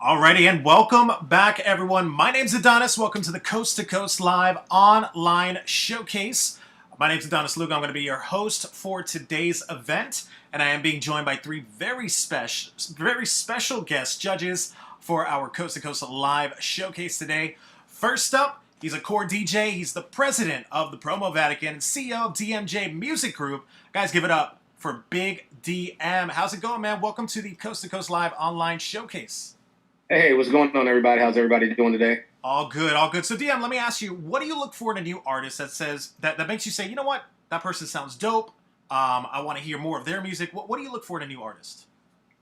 Alrighty, and welcome back, everyone. My name's Adonis. Welcome to the Coast to Coast Live online showcase. My name's Adonis Lugo. I'm going to be your host for today's event, and I am being joined by three very special guest judges for our Coast to Coast Live showcase today. First up, he's a core DJ. He's the president of the Promo Vatican, CEO of DMJ Music Group. Guys, give it up for Big DM. How's it going, man? Welcome to the Coast to Coast Live online showcase. Hey, what's going on, everybody? How's everybody doing today? All good, all good. So, DM, let me ask you, what do you look for in a new artist that makes you say, you know what, that person sounds dope. I want to hear more of their music. What do you look for in a new artist?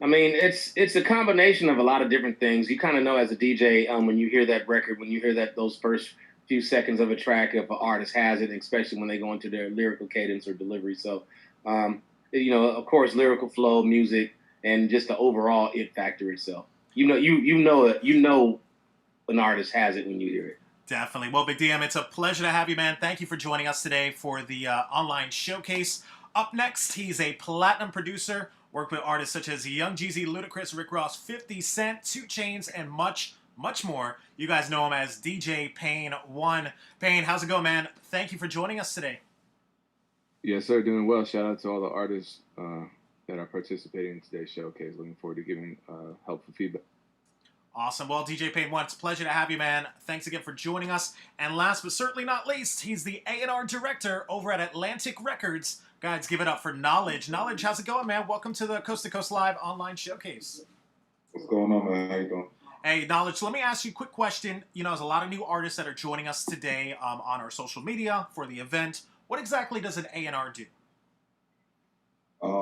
I mean, it's a combination of a lot of different things. You kind of know as a DJ when you hear that record, when you hear those first few seconds of a track, if an artist has it, especially when they go into their lyrical cadence or delivery. So, of course, lyrical flow, music, and just the overall it factor itself. You know an artist has it when you hear it. Definitely. Well, Big DM, it's a pleasure to have you, man. Thank you for joining us today for the online showcase. Up next, he's a platinum producer, worked with artists such as Young JEEZY, LUDACRIS, Rick Ross, 50 Cent, 2 Chainz, and much more. You guys know him as DJ Payne 1. Payne, how's it going, man? Thank you for joining us today. Yes, sir. Doing well. Shout out to all the artists that are participating in today's showcase. Looking forward to giving helpful feedback. Awesome. Well, DJ Payne 1, it's a pleasure to have you, man. Thanks again for joining us. And last but certainly not least, he's the A&R director over at Atlantic Records. Guys, give it up for Knowledge. Knowledge, how's it going, man? Welcome to the Coast to Coast Live online showcase. What's going on, man? How you doing? Hey, Knowledge, let me ask you a quick question. You know, there's a lot of new artists that are joining us today on our social media for the event. What exactly does an A&R do?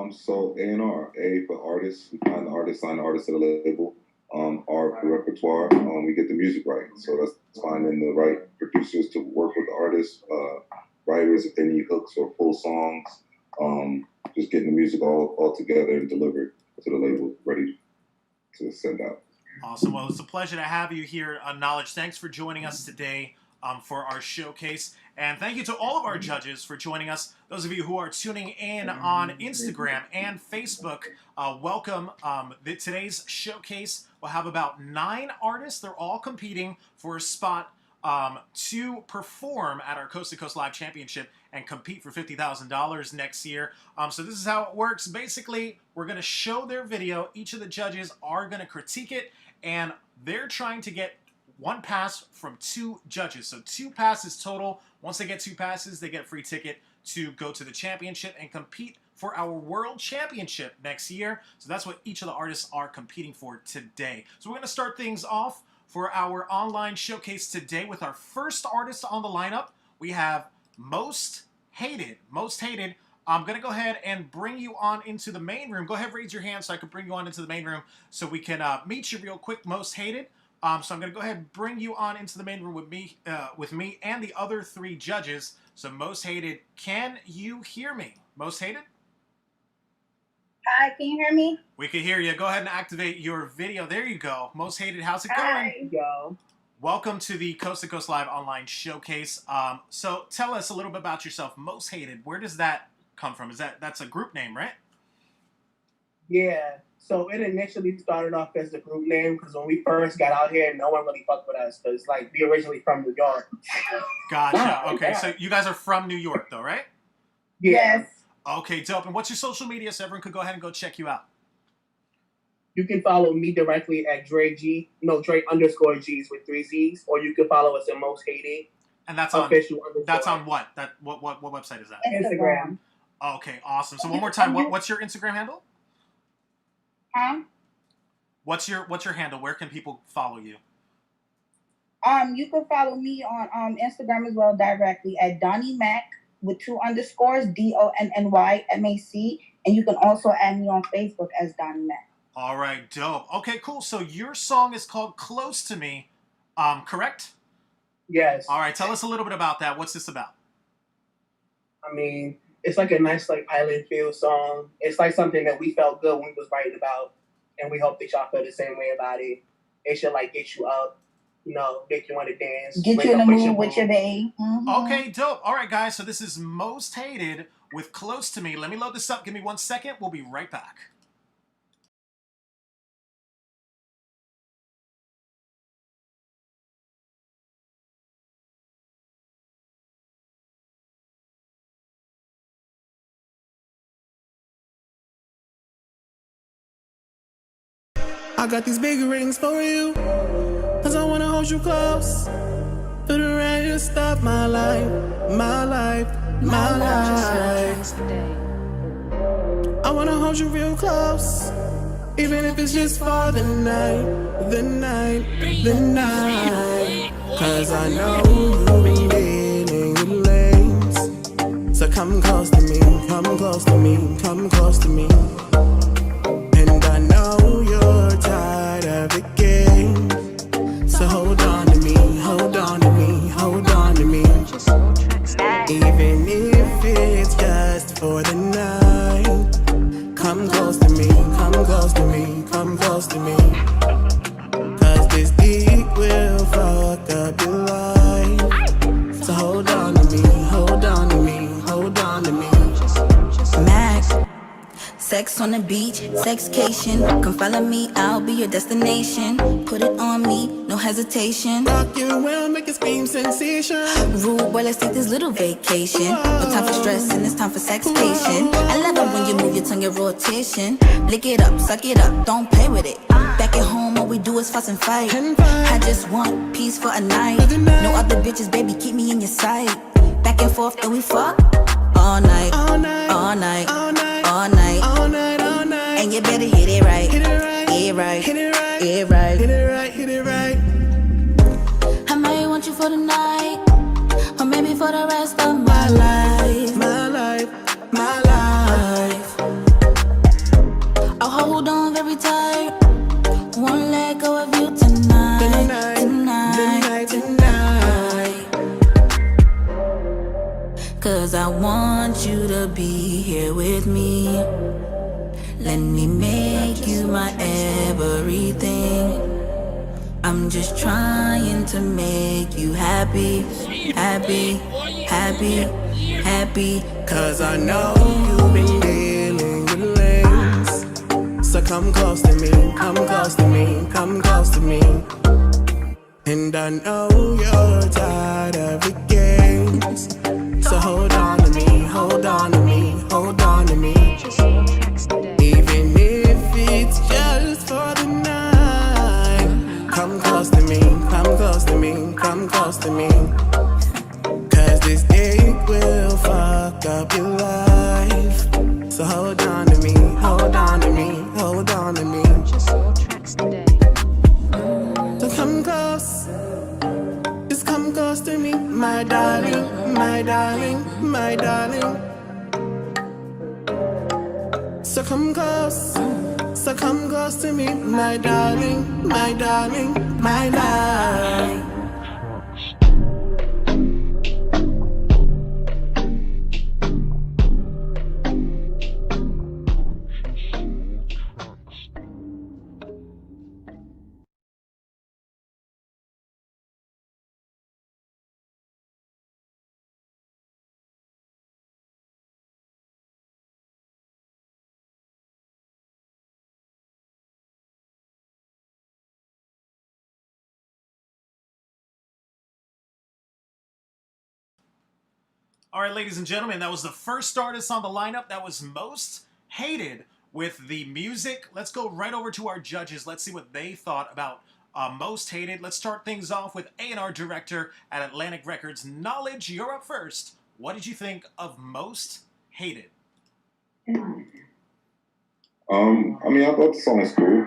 So A&R, A for artists. We find the artist, sign the artist to the label. R for repertoire. We get the music right. So that's finding the right producers to work with the artists, writers if they need hooks or full songs. Just getting the music all together and delivered to the label, ready to send out. Awesome. Well, it's a pleasure to have you here on Knowledge. Thanks for joining us today for our showcase. And thank you to all of our judges for joining us. Those of you who are tuning in on Instagram and Facebook, welcome. Today's showcase will have about 9 artists. They're all competing for a spot to perform at our Coast to Coast Live Championship and compete for $50,000 next year. So this is how it works. Basically, we're going to show their video. Each of the judges are going to critique it, and they're trying to get 1 pass from 2 judges. So 2 passes total. Once they get 2 passes, they get a free ticket to go to the championship and compete for our world championship next year. So that's what each of the artists are competing for today. So we're going to start things off for our online showcase today with our first artist on the lineup. We have Most Hated. Most Hated. I'm going to go ahead and bring you on into the main room. Go ahead, raise your hand so I can bring you on into the main room so we can meet you real quick, Most Hated. So I'm going to go ahead and bring you on into the main room with me and the other 3 judges. So Most Hated, can you hear me? Most Hated? Hi, can you hear me? We can hear you. Go ahead and activate your video. There you go. Most Hated, how's it going? Hi, yo. Welcome to the Coast to Coast Live online showcase. So tell us a little bit about yourself. Most Hated, where does that come from? That's a group name, right? Yeah. So it initially started off as the group name because when we first got out here, no one really fucked with us because, like, we originally from New York. Gotcha. Okay, so you guys are from New York, though, right? Yes. Okay, dope. And what's your social media so everyone could go ahead and go check you out? You can follow me directly at Drake _G's with 3 Z's, or you can follow us at Most Hated. And that's on official. That's on what? What website is that? Instagram. Okay, awesome. So one more time, what's your Instagram handle? Huh? What's your handle? Where can people follow you? You can follow me on Instagram as well directly at Donnie Mac with 2 underscores, DONNYMAC, and you can also add me on Facebook as Donnie Mac. All right, dope. Okay, cool. So your song is called "Close to Me," correct? Yes. All right, tell us a little bit about that. What's this about? I mean, it's like a nice, like, island feel song. It's like something that we felt good when we was writing about, and we hope that y'all feel the same way about it. It should, like, get you up, you know, make you want to dance. Get you in the mood with your bae. Okay, dope. All right, guys. So this is Most Hated with "Close to Me." Let me load this up. Give me 1 second. We'll be right back. I got these big rings for you, cause I wanna hold you close. Through the rest of my life, my life, my life. I wanna hold you real close, even if it's just for the night, the night, the night. Cause I know you've been dealing with lanes. So come close to me, come close to me, come close to me. And I know you're tired of the game. So hold on to me, hold on to me, hold on to me. Even if it's just for the night, come close to me, come close to me, come close to me. Cause this dick will fuck up your life. So hold on to me, hold on to me, hold on to me. Max, sex on the beach, sexcation. Come follow me, I'll be your destination. Put it on me, no hesitation. Rock your world, make it scream sensation. Rude boy, let's take this little vacation. No time for stress and it's time for sexcation. I love it when you move your tongue in rotation. Lick it up, suck it up, don't play with it. Back at home, all we do is fuss and fight. I just want peace for a night. No other bitches, baby, keep me in your sight. Back and forth, and we fuck all night, all night, all night, all night, all night, all night, all night. And you better hit it right, hit it right, hit it right, hit it right, hit it right, hit it right, hit it right. I might want you for the night, or maybe for the rest of my life, my life, my life. I'll hold on very tight, won't let go of you tonight, tonight, tonight, tonight. Cause I want you to be here with me. Let me make you my everything. I'm just trying to make you happy, happy, happy, happy. Cause I know you've been dealing with lanes. So come close to me, come close to me, come close to me. And I know you're tired of the games. So hold on to me, hold on to me, hold on to me. Even if it's just for the night, come close to me, come close to me, come close to me. Cause this dick will fuck up your life. So hold on to me, hold on to me, hold on to me. So come close, just come close to me, my darling, my darling, my darling. So come close to me, my darling, my darling, my darling. All right, ladies and gentlemen, that was the first artist on the lineup that was most hated with the music. Let's go right over to our judges. Let's see what they thought about most hated. Let's start things off with A&R director at Atlantic Records, Knowledge. You're up first. What did you think of most hated? I mean, I thought the song was cool.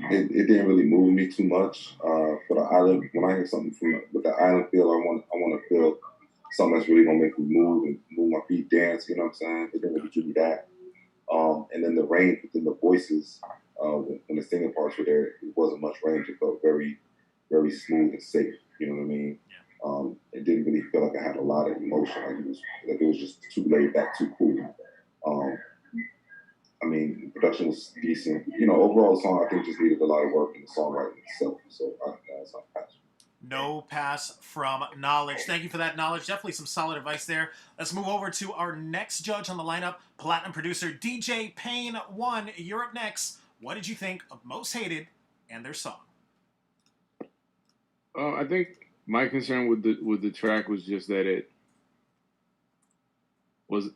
It didn't really move me too much. For the island, when I hear something with the island feel, I want to feel something that's really gonna make me move and move my feet, dance. You know what I'm saying? It didn't really give me that. And then the range within the voices, when the singing parts were there, it wasn't much range. It felt very, very smooth and safe. You know what I mean? It didn't really feel like I had a lot of emotion. Like it was just too laid back, too cool. I mean, the production was decent. You know, overall, the song I think just needed a lot of work in the songwriting itself. So that's not passion. No pass from Knowledge. Thank you for that, Knowledge. Definitely some solid advice there. Let's move over to our next judge on the lineup, platinum producer DJ Payne 1. You're up next. What did you think of Most Hated and their song? I think my concern with the track was just that it was,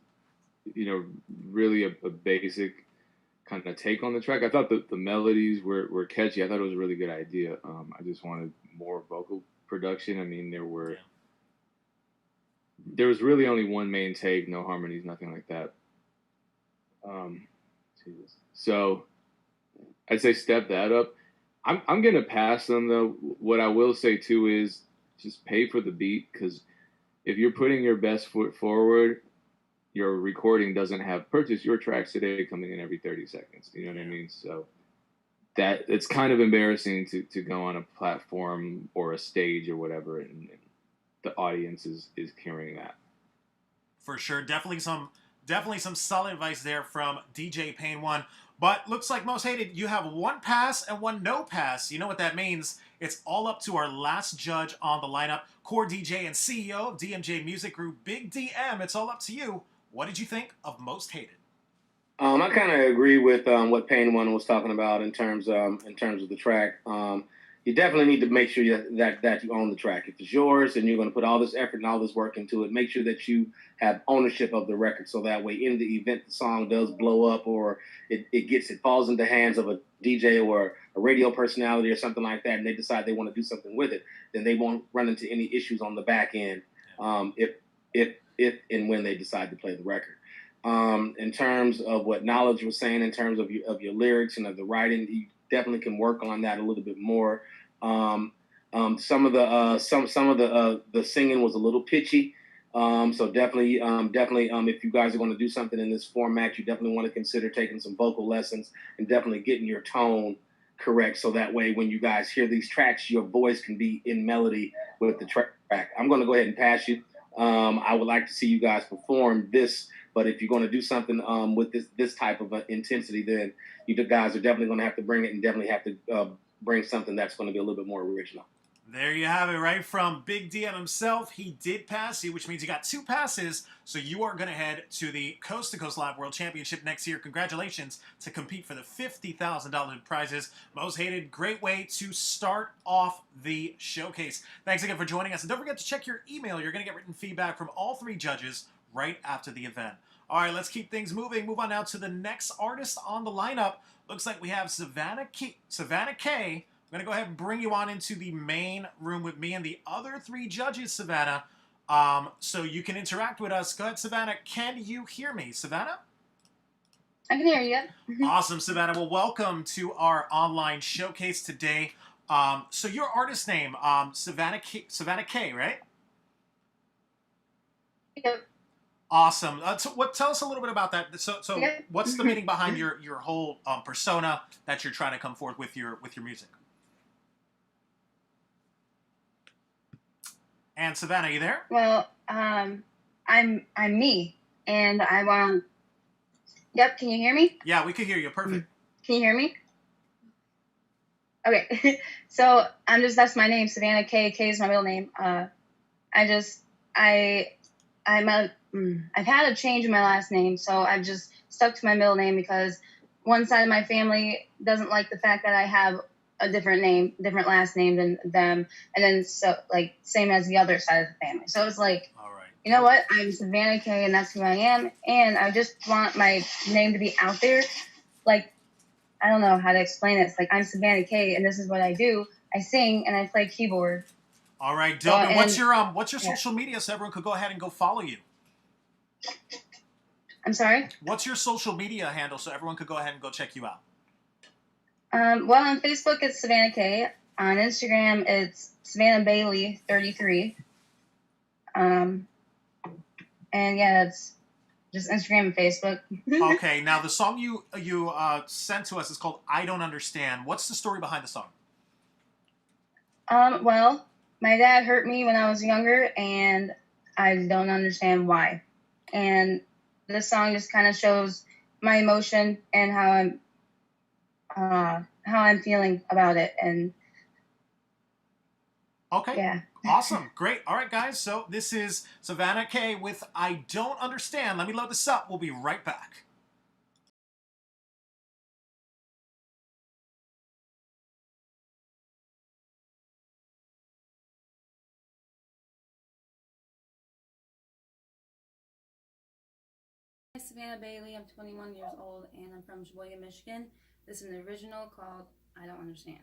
really a basic kind of take on the track. I thought the melodies were catchy. I thought it was a really good idea. I just wanted more vocal production. I mean, there was really only one main take, no harmonies, nothing like that. So I'd say step that up. I'm gonna pass them though. What I will say too is just pay for the beat, because if you're putting your best foot forward, your recording doesn't have purchase your tracks today coming in every 30 seconds. You know what I mean? So that it's kind of embarrassing to go on a platform or a stage or whatever, and the audience is carrying that. For sure, definitely some solid advice there from DJ Pain One. But looks like Most Hated, you have one pass and one no pass. You know what that means? It's all up to our last judge on the lineup, core DJ and CEO of DMJ Music Group, Big DM. It's all up to you. What did you think of Most Hated? I kind of agree with what Pain One was talking about in terms of the track. You definitely need to make sure that you own the track. If it's yours and you're going to put all this effort and all this work into it, make sure that you have ownership of the record. So that way, in the event the song does blow up or it falls into the hands of a DJ or a radio personality or something like that, and they decide they want to do something with it, then they won't run into any issues on the back end if and when they decide to play the record. In terms of what Knowledge was saying, in terms of your lyrics and of the writing, you definitely can work on that a little bit more. Some of the singing was a little pitchy. So definitely, if you guys are going to do something in this format, you definitely want to consider taking some vocal lessons and definitely getting your tone correct. So that way, when you guys hear these tracks, your voice can be in melody with the track. I'm going to go ahead and pass you. I would like to see you guys perform this, but if you're going to do something with this type of intensity, then you guys are definitely going to have to bring it and definitely have to bring something that's going to be a little bit more original. There you have it, right from Big DM himself. He did pass you, which means you got 2 passes, so you are going to head to the Coast to Coast Live World Championship next year. Congratulations to compete for the $50,000 in prizes. Most Hated, great way to start off the showcase. Thanks again for joining us, and don't forget to check your email. You're going to get written feedback from all 3 judges right after the event. All right, let's keep things moving. Move on now to the next artist on the lineup. Looks like we have Savannah K. I'm going to go ahead and bring you on into the main room with me and the other 3 judges, Savannah, so you can interact with us. Go ahead, Savannah. Can you hear me, Savannah? I can hear you. Awesome, Savannah. Well, welcome to our online showcase today. So your artist name, Savannah K, right? Yep. Awesome. Tell us a little bit about that. So Yep. What's the meaning behind your whole persona that you're trying to come forth with your music? And Savannah, you there? Well, I'm me, and I want. Yep. Can you hear me? Yeah, we can hear you. Perfect. Can you hear me? Okay. So that's my name, Savannah K. K is my middle name. I've had a change in my last name, so I've just stuck to my middle name because one side of my family doesn't like the fact that I have a different last name than them, and then same as the other side of the family. So it's like, all right, you know what? I'm Savannah K, and that's who I am, and I just want my name to be out there. Like, I don't know how to explain it. It's like, I'm Savannah K, and this is what I do. I sing and I play keyboard. All right, dope. And what's your social media so everyone could go ahead and go follow you? I'm sorry? What's your social media handle so everyone could go ahead and go check you out? Well, on Facebook, it's Savannah K. On Instagram, it's Savannah Bailey 33. And yeah, that's just Instagram and Facebook. Okay, now the song you sent to us is called "I Don't Understand." What's the story behind the song? Well, my dad hurt me when I was younger, and I don't understand why. And this song just kind of shows my emotion and how I'm feeling about it. And okay, yeah. Awesome, great. All right, guys. So this is Savannah K with "I Don't Understand." Let me load this up. We'll be right back. Savannah Bailey. I'm 21 years old, and I'm from Sheboygan, Michigan. This is an original called I Don't Understand.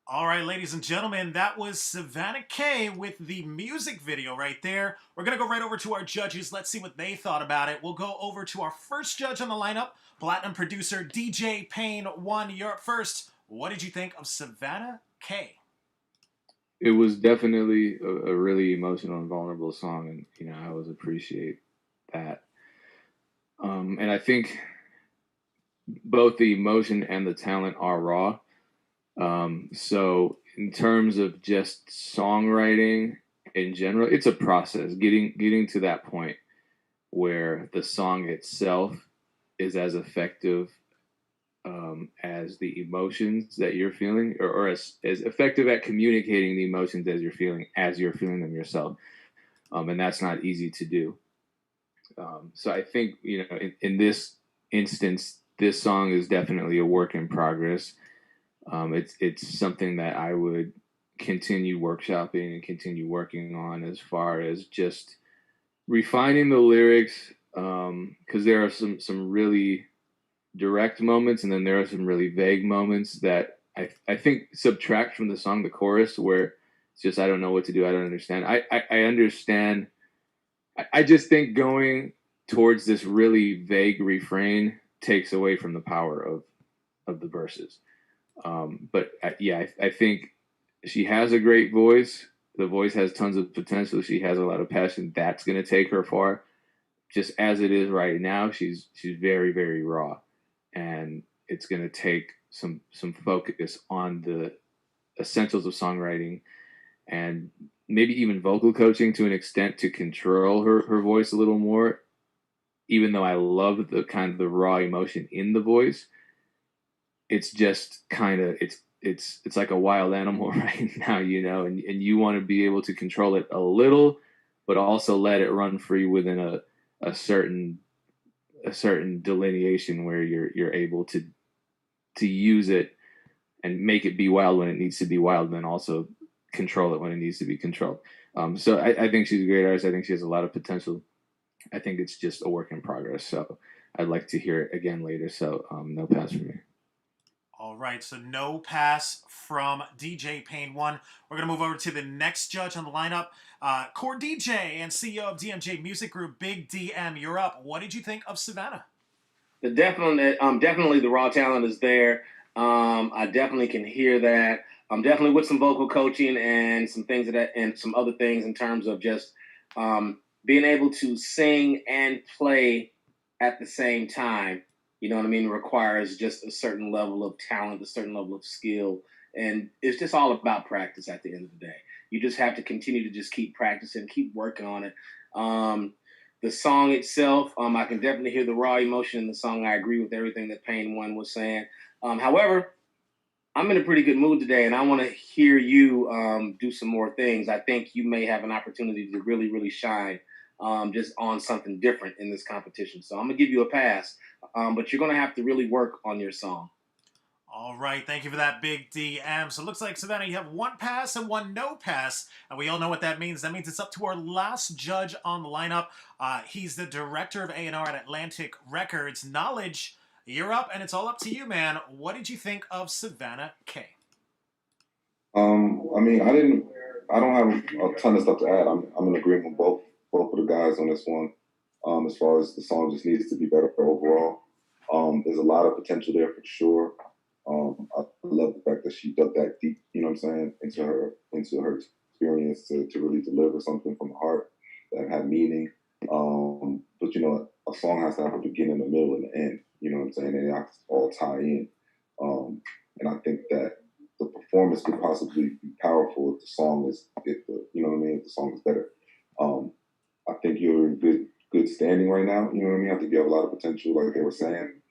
All right, ladies and gentlemen, that was Savannah K with the music video right there. We're going to go right over to our judges. Let's see what they thought about it. We'll go over to our first judge on the lineup, Platinum producer DJ Payne 1. You're up first. What did you think of Savannah K? It was definitely a really emotional and vulnerable song, and I always appreciate that. And I think both the emotion and the talent are raw. So in terms of just songwriting in general, it's a process getting to that point where the song itself is as effective as the emotions that you're feeling, or as effective at communicating the emotions as you're feeling them yourself. And that's not easy to do. So I think, in this instance, this song is definitely a work in progress. It's something that I would continue workshopping and continue working on, as far as just refining the lyrics, because there are some really direct moments, and then there are some really vague moments that I think subtract from the song, the chorus, where it's just, I don't know what to do, I don't understand. I understand. I just think going towards this really vague refrain takes away from the power of the verses. But I think she has a great voice. The voice has tons of potential. She has a lot of passion. That's going to take her far. Just as it is right now, she's very, very raw, and it's going to take some focus on the essentials of songwriting and maybe even vocal coaching to an extent to control her voice a little more. Even though I love the kind of the raw emotion in the voice, it's just kind of it's like a wild animal right now, you know, and you want to be able to control it a little, but also let it run free within a certain delineation where you're able to use it and make it be wild when it needs to be wild, and then also control it when it needs to be controlled. So I think she's a great artist. I think she has a lot of potential. I think it's just a work in progress. So I'd like to hear it again later. So no pass for me. All right, so no pass from DJ Pain 1. We're going to move over to the next judge on the lineup. Core DJ and CEO of DMJ Music Group, Big DM, you're up. What did you think of Savannah? Definitely the raw talent is there. I definitely can hear that. I'm definitely with some vocal coaching and some things and some other things in terms of just being able to sing and play at the same time. You know what I mean? Requires just a certain level of talent, a certain level of skill. And it's just all about practice at the end of the day. You just have to continue to just keep practicing, keep working on it. The song itself, I can definitely hear the raw emotion in the song. I agree with everything that Pain 1 was saying. However, I'm in a pretty good mood today, and I want to hear you do some more things. I think you may have an opportunity to really, really shine just on something different in this competition. So I'm going to give you a pass, but you're going to have to really work on your song. All right, thank you for that, Big DM. So it looks like, Savannah, you have one pass and one no pass, and we all know what that means. That means it's up to our last judge on the lineup. He's the director of A&R at Atlantic Records. Knowledge, you're up, and it's all up to you, man. What did you think of Savannah K? I mean, I don't have a ton of stuff to add. I'm in agreement with both of the guys on this one. As far as the song just needs to be better overall. There's a lot of potential there for sure. I love the fact that she dug that deep, you know what I'm saying, into her experience to really deliver something from the heart that had meaning. But you know, a song has to have a beginning, a middle, and an end. You know what I'm saying? And they have to all tie in. And I think that the performance could possibly be powerful if the song is, if the song is better. I think you're in good standing right now. You know what I mean? I think you have a lot of potential, like they were saying.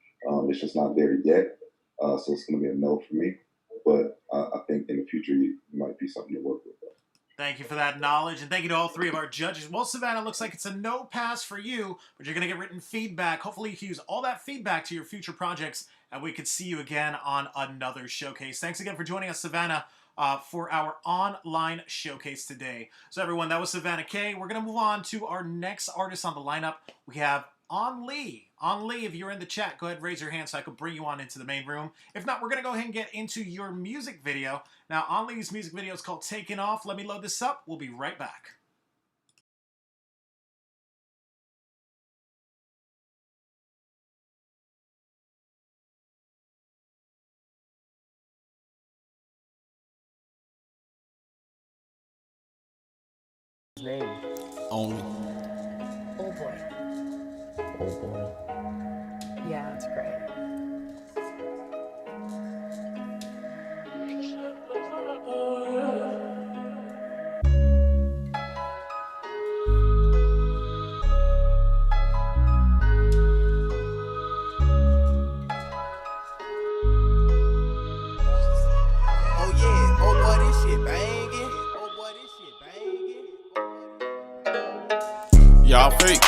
It's just not there yet. So it's going to be a no for me. But I think in the future, you might be something to work with. Thank you for that knowledge, and thank you to all three of our judges. Well, Savannah, looks like it's a no pass for you, but you're going to get written feedback. Hopefully you can use all that feedback to your future projects, and we could see you again on another showcase. Thanks again for joining us, Savannah, for our online showcase today. So everyone, that was Savannah K. We're going to move on to our next artist on the lineup. We have On Lee. On Lee, if you're in the chat, go ahead and raise your hand so I can bring you on into the main room. If not, we're going to go ahead and get into your music video. Now, On Lee's music video is called Taking Off. Let me load this up. We'll be right back. Name? Only. Oh boy. Oh boy. Yeah, that's great. Oh yeah, oh boy, this shit banging. Oh boy, this shit banging. Y'all fake.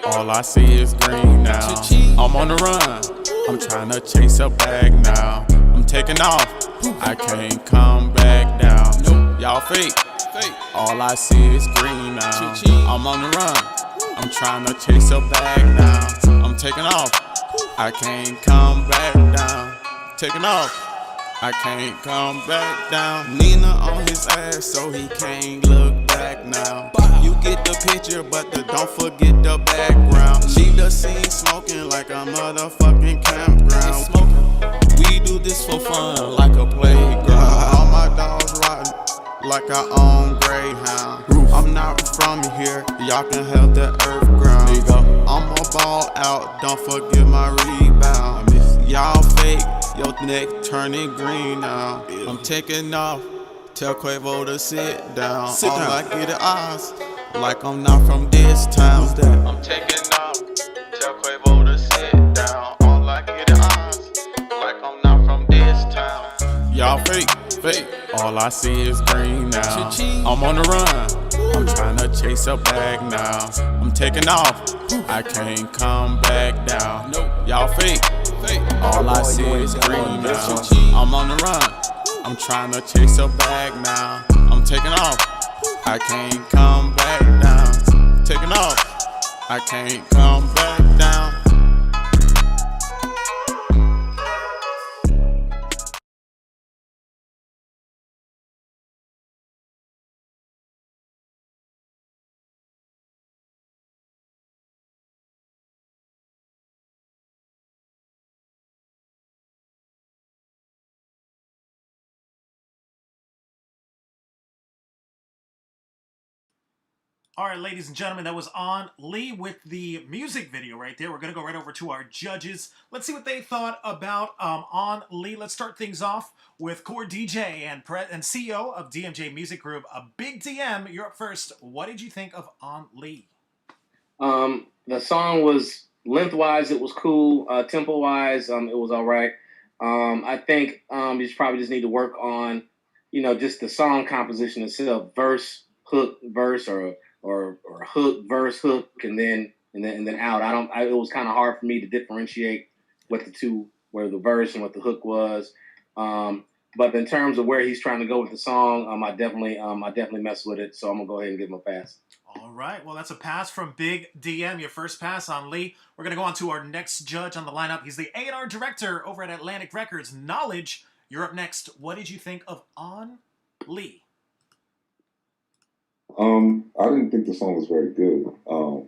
All I see is green now. I'm on the run. I'm trying to chase a bag now. I'm taking off. I can't come back down. Y'all fake. All I see is green now. I'm on the run. I'm trying to chase a bag now. I'm taking off. I can't come back down. Taking off. I can't come back down. Nina on his ass so he can't look back now. You get the picture, but don't forget the background. Leave the scene smoking like a motherfucking campground. We do this for fun like a playground. All my dogs rotten like I own Greyhound. I'm not from here, y'all can have the earth ground. I'ma ball out, don't forget my rebound. Y'all fake, your neck turning green now. I'm taking off, tell Quavo to sit down. All I get is eyes, like I'm not from this town. I'm taking off, tell Quavo to sit down. All I get is eyes, like I'm not from this town. Y'all fake, all I see is green now. I'm on the run, I'm trying to chase a bag now. I'm taking off, I can't come back down. Y'all fake, all I see is green now. I'm on the run, I'm trying to chase a bag now. I'm taking off, I can't come back down. Taking off, I can't come back down. All right, ladies and gentlemen, that was On Lee with the music video right there. We're going to go right over to our judges. Let's see what they thought about On Lee. Let's start things off with core DJ and CEO of DMJ Music Group, Big DM. You're up first. What did you think of On Lee? The song was lengthwise, it was cool. Tempo-wise, it was all right. I think you probably just need to work on, just the song composition itself, verse, hook, verse, or hook, verse, hook, and then out. It was kind of hard for me to differentiate what the two, where the verse and what the hook was. But in terms of where he's trying to go with the song, I definitely mess with it. So I'm gonna go ahead and give him a pass. All right. Well, that's a pass from Big DM. Your first pass on Lee. We're gonna go on to our next judge on the lineup. He's the A&R director over at Atlantic Records, Knowledge. You're up next. What did you think of On Lee? I didn't think the song was very good. I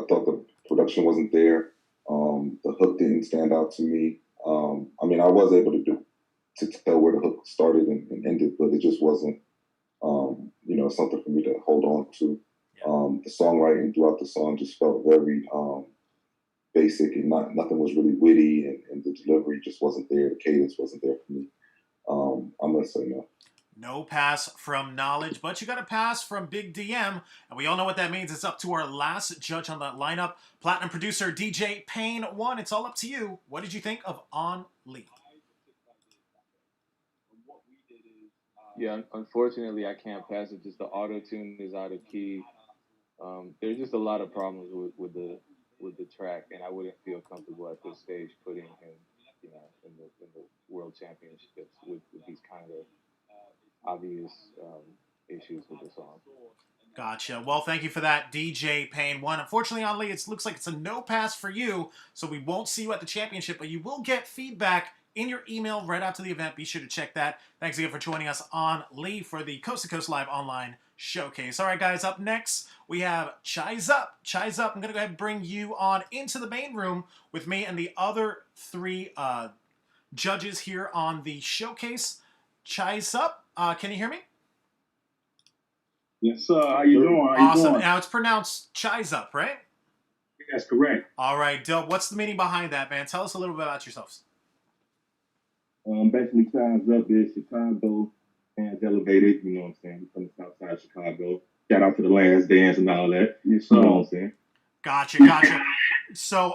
thought the production wasn't there. The hook didn't stand out to me. I was able to tell where the hook started and ended, but it just wasn't, something for me to hold on to. The songwriting throughout the song just felt very basic, and nothing was really witty, and the delivery just wasn't there. The cadence wasn't there for me. I'm gonna say no. No pass from Knowledge, but you got a pass from Big DM, and we all know what that means. It's up to our last judge on that lineup, platinum producer DJ Payne 1. It's all up to you. What did you think of On Lee? Yeah, unfortunately, I can't pass it. Just the auto tune is out of key. There's just a lot of problems with the track, and I wouldn't feel comfortable at this stage putting him, in the world championships with these kind of obvious issues with the song. Gotcha. Well, thank you for that, DJ Payne 1. Unfortunately, on Lee, it looks like it's a no pass for you, so we won't see you at the championship, but you will get feedback in your email right after the event. Be sure to check that. Thanks again for joining us on Lee for the Coast to Coast Live Online Showcase. All right, guys, up next, we have CHAINZ Up. CHAINZ Up, I'm going to go ahead and bring you on into the main room with me and the other three judges here on the showcase. CHAINZ Up, can you hear me? Yes, sir. How you doing? Awesome. Now, it's pronounced CHAINZ Up, right? That's correct. All right, dope. What's the meaning behind that, man? Tell us a little bit about yourselves. Basically, CHAINZ Up is Chicago and elevated. You know what I'm saying? From the south side of Chicago. Shout out to the Last Dance and all that. You know what I'm saying? Gotcha. So,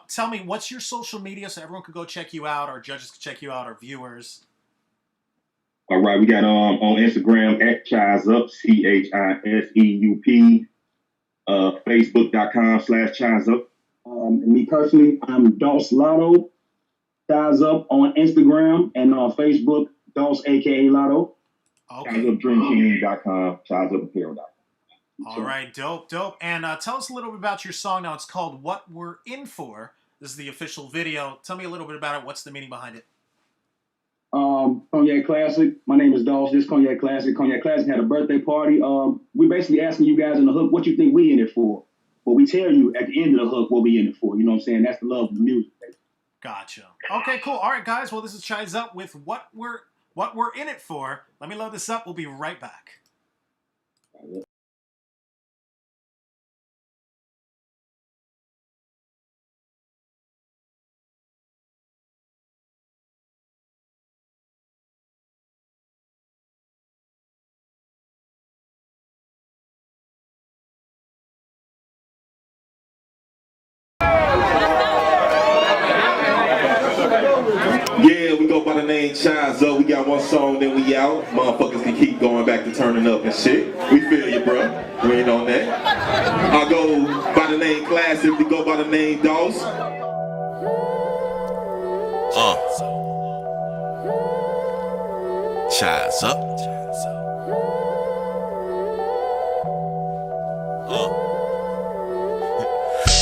tell me, what's your social media so everyone could go check you out, our judges could check you out, our viewers? All right, we got on Instagram at CHAINZ Up, CHINSEUP, Facebook.com/CHAINZ Up. Me personally, I'm Dos Lotto. CHAINZ Up on Instagram and on Facebook, Dos aka Lotto. Okay. CHAINZUpDreamTeam.com, CHAINZUpApparel.com. All right, dope. And tell us a little bit about your song now. It's called What We're In For. This is the official video. Tell me a little bit about it. What's the meaning behind it? Cognac Classic. My name is Dolph. This Cognac Classic. Cognac Classic had a birthday party. We're basically asking you guys in the hook what you think we in it for. But we tell you at the end of the hook what we in it for. You know what I'm saying? That's the love of the music. Gotcha. Okay, cool. All right, guys. Well, this is CHAINZ Up with What We're what we're in it for. Let me load this up. We'll be right back. Yeah, we go by the name CHAINZ. We got one song, then we out. Motherfuckers can keep going back to turning up and shit. We feel you, bro. We ain't on that. I go by the name Classic. We go by the name DOS. CHAINZ up.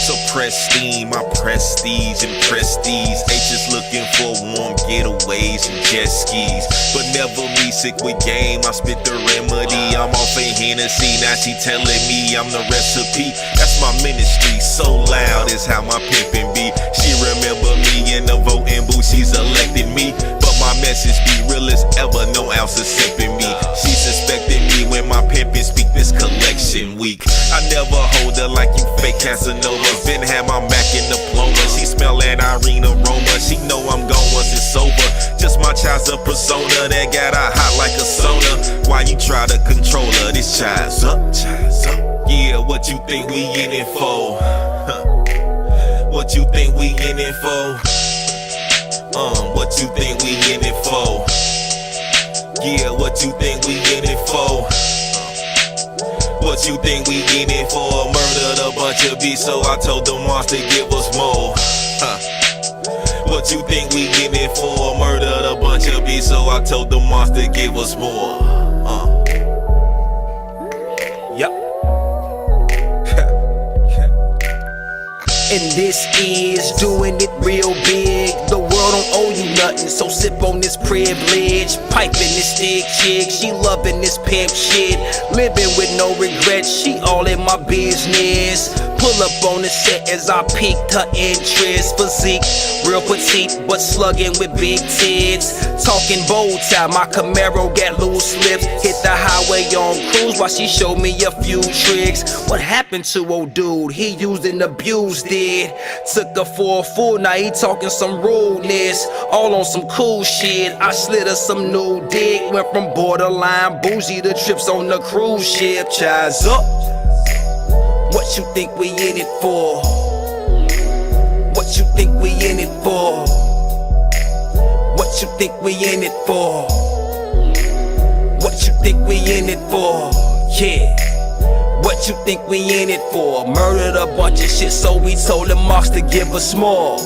So pristine, my prestige and prestige. H is looking for warm getaways and jet skis. But never me sick with game, I spit the remedy. I'm off a Hennessy, now she telling me I'm the recipe. That's my ministry, so loud is how my pimpin' be. She remember me in the voting booth, she's elected me. But my message be real as ever, no ounce of sipping me. She suspected me when my pimpin' speak this collection week. I never hold her like you fake Casanova. Been had my Mac in diploma. She smell that Irene aroma. She know I'm gone once it's over. Just my child's a persona that got her hot like a sauna. Why you try to control her? This CHAINZ up, CHAINZ up. Yeah, what you think we in it for? What you think we in it for? What you think we in it for? Yeah, what you think we in it for? What you think we in it for? Murdered a bunch of beats, so I told the monster give us more. What you think we in it for? Murdered a bunch of beats, so I told the monster give us more. Yep. And this is doing it real big. The world don't owe you nothing, so sip on this privilege. Piping this thick chick, she loving this pimp shit. Living with no regrets, she all in my business. Pull up on the set as I piqued her interest. Physique, real petite, but slugging with big tits. Talking bold tie, my Camaro got loose lips. Hit the highway on cruise while she showed me a few tricks. What happened to old dude? He used and abused it. Took her for a fool, now he talking some rudeness. All on some cool shit, I slid her some new dick. Went from borderline bougie to trips on the cruise ship. CHAINZ up. What you think we in it for? What you think we in it for? What you think we in it for? What you think we in it for? Yeah. What you think we in it for? Murdered a bunch of shit, so we told the marks to give us more.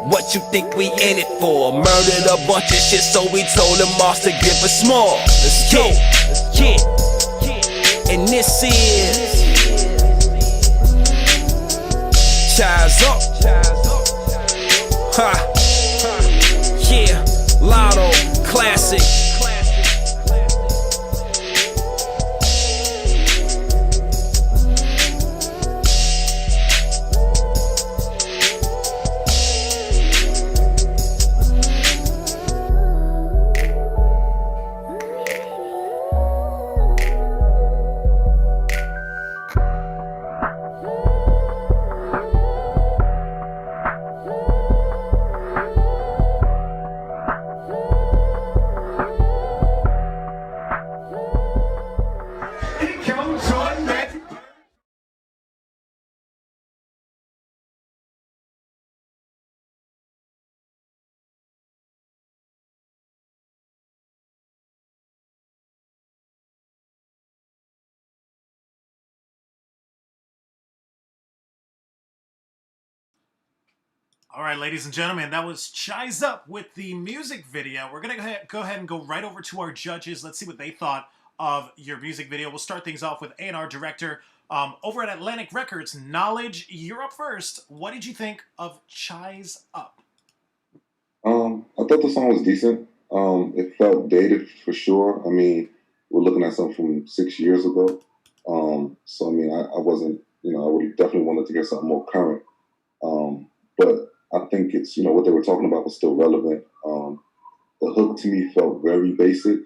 What you think we in it for? Murdered a bunch of shit, so we told the marks to give us more. Let's go. Yeah. And this is CHAINZ up. Ha. Yeah. Lotto. Classic. All right, ladies and gentlemen, that was CHAINZ Up with the music video. We're going to go ahead and go right over to our judges. Let's see what they thought of your music video. We'll start things off with A&R director over at Atlantic Records. Knowledge, you're up first. What did you think of CHAINZ Up? I thought the song was decent. It felt dated for sure. I mean, we're looking at something from 6 years ago. So, I mean, I wasn't, I would definitely wanted to get something more current. But I think it's, what they were talking about was still relevant. The The hook to me felt very basic.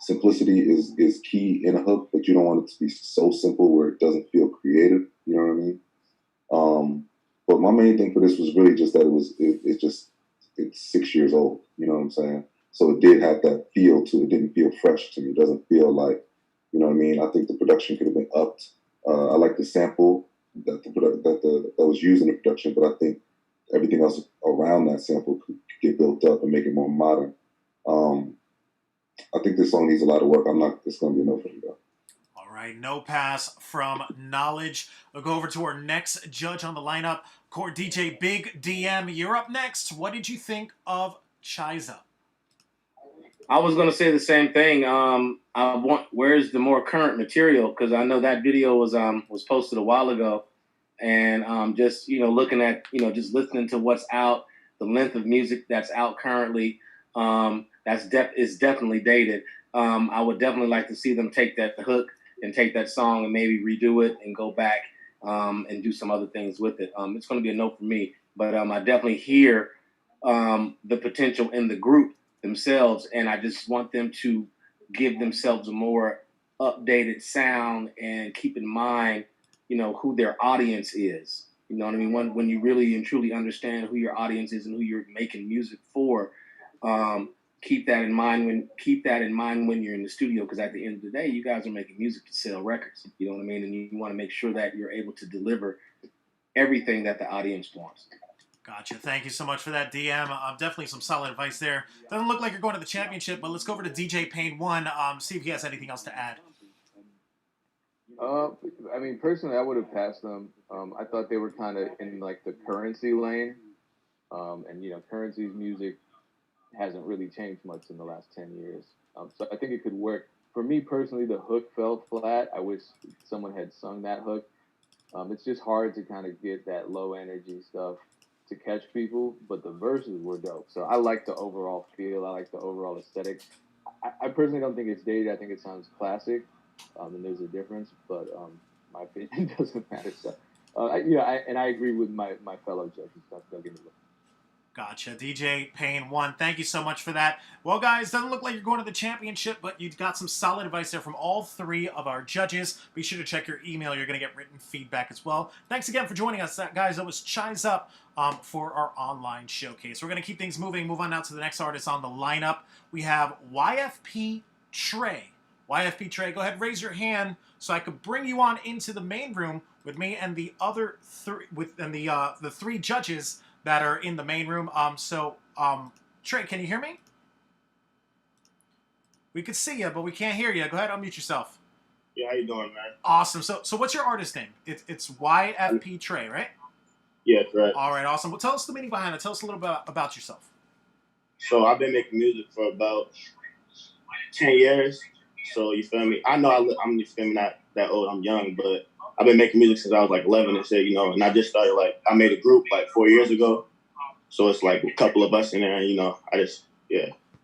Simplicity is key in a hook, but you don't want it to be so simple where it doesn't feel creative. You know what I mean? But my main thing for this was really just that it's 6 years old. You know what I'm saying? So it did have that feel to it. It didn't feel fresh to me. It doesn't feel like, you know what I mean? I think the production could have been upped. I like the sample that was used in the production, but I think everything else around that sample could get built up and make it more modern. I think this song needs a lot of work. It's going to be a no for me, though. All right, no pass from Knowledge. We'll go over to our next judge on the lineup, Court DJ Big DM. You're up next. What did you think of CHAINZ? I was gonna say the same thing. Where's the more current material? Because I know that video was posted a while ago, and just looking at just listening to what's out, the length of music that's out currently, is definitely dated. I would definitely like to see them take that hook and take that song and maybe redo it and go back and do some other things with it. It's going to be a no for me, but I definitely hear the potential in the group themselves, and I just want them to give themselves a more updated sound and keep in mind, who their audience is. You know what I mean? When you really and truly understand who your audience is and who you're making music for, keep that in mind when you're in the studio, because at the end of the day, you guys are making music to sell records. You know what I mean? And you want to make sure that you're able to deliver everything that the audience wants. Gotcha. Thank you so much for that, DM. Definitely some solid advice there. Doesn't look like you're going to the championship, but let's go over to DJ Pain 1, see if he has anything else to add. I mean, personally, I would have passed them. I thought they were kind of in like the Currency lane, and Currency's music hasn't really changed much in the last 10 years. So I think it could work. For me personally, the hook fell flat. I wish someone had sung that hook. It's just hard to kind of get that low energy stuff to catch people, but the verses were dope. So I like the overall feel. I like the overall aesthetic. I personally don't think it's dated. I think it sounds classic, and there's a difference, but my opinion doesn't matter. So, I agree with my fellow judges. Don't get me wrong. Gotcha. DJ Pain 1, thank you so much for that. Well, guys, doesn't look like you're going to the championship, but you got some solid advice there from all three of our judges. Be sure to check your email. You're going to get written feedback as well. Thanks again for joining us, guys. That was CHAINZ for our online showcase. We're going to keep things moving. Move on now to the next artist on the lineup. We have YFP Trey. YFP Trey, go ahead, raise your hand so I could bring you on into the main room with me and the other the three judges that are in the main room. Trey, can you hear me? We could see you, but we can't hear you. Go ahead, unmute yourself. Yeah, how you doing, man? Awesome. So what's your artist name? It's YFP Trey, right? Yeah, that's right. All right, awesome. Well, tell us the meaning behind it. Tell us a little bit about yourself. So I've been making music for about 10 years. So you feel me? I know I'm you feel me, not that old. I'm young, but I've been making music since I was like 11 and shit, and I just started I made a group like 4 years ago. So it's like a couple of us in there, and that's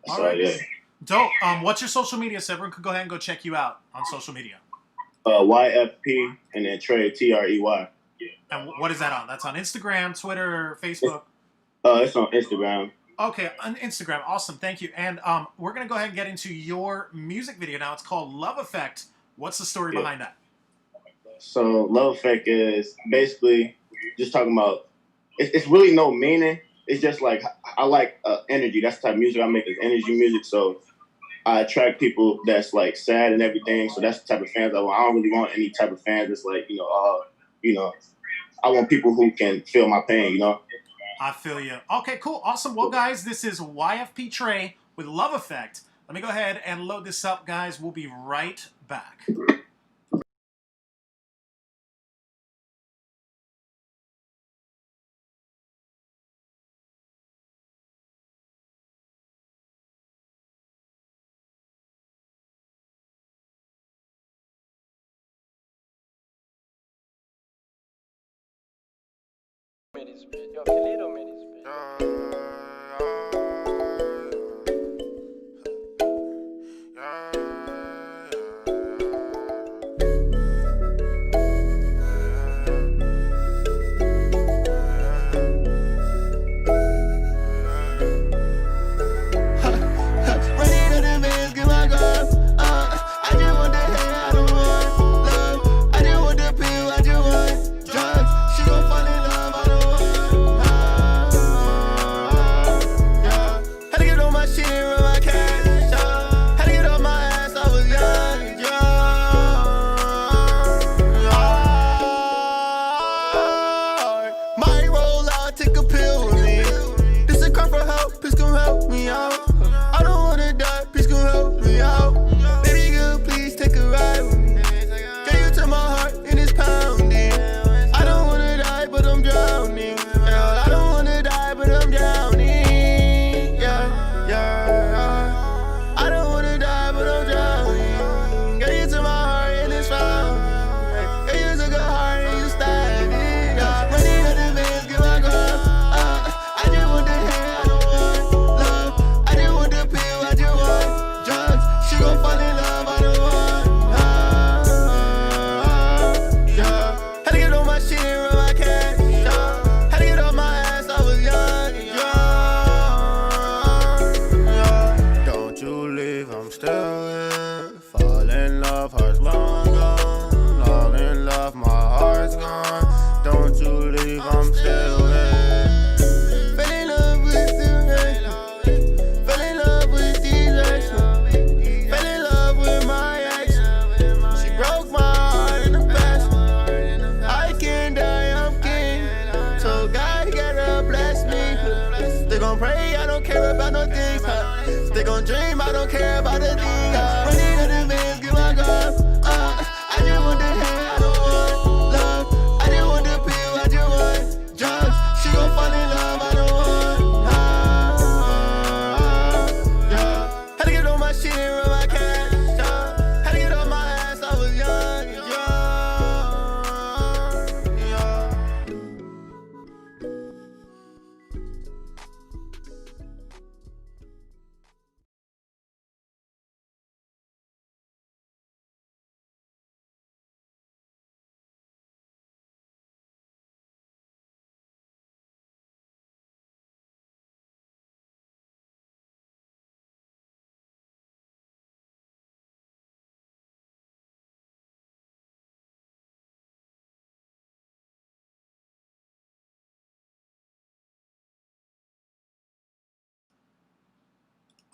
All all right. yeah. Dope. What's your social media so everyone could go ahead and go check you out on social media? YFP and then Trey, Trey. Yeah. And what is that on? That's on Instagram, Twitter, Facebook? It's on Instagram. Okay, on Instagram. Awesome. Thank you. And we're going to go ahead and get into your music video now. It's called Love Effect. What's the story behind that? So Love Effect is basically just talking about, it's really no meaning. It's just like, I like energy. That's the type of music I make, is energy music. So I attract people that's like sad and everything. So that's the type of fans I want. I don't really want any type of fans that's like, I want people who can feel my pain, I feel you. Okay, cool. Awesome. Well, guys, this is YFP Trey with Love Effect. Let me go ahead and load this up, guys. We'll be right back. Yo, Toledo made this bitch. still in. Fall in love, heart's long gone. All in love, my heart's gone. Don't you leave, I'm still in. Fell in love with the ex. Fell in love with these ex. Fell in love with my ex. She broke my heart in the past. I can't die, I'm king. So God gotta bless me. They gon' pray, I don't care about no things. They gon' dream, I don't care about the thing. Running to the bands, get my gun. I just want the hand, I don't want love. I just want the pill, I just want drugs. She gon' fall in love, I don't want. Yeah. Had to get on my shit and run my cash. Had to get off my ass, I was young.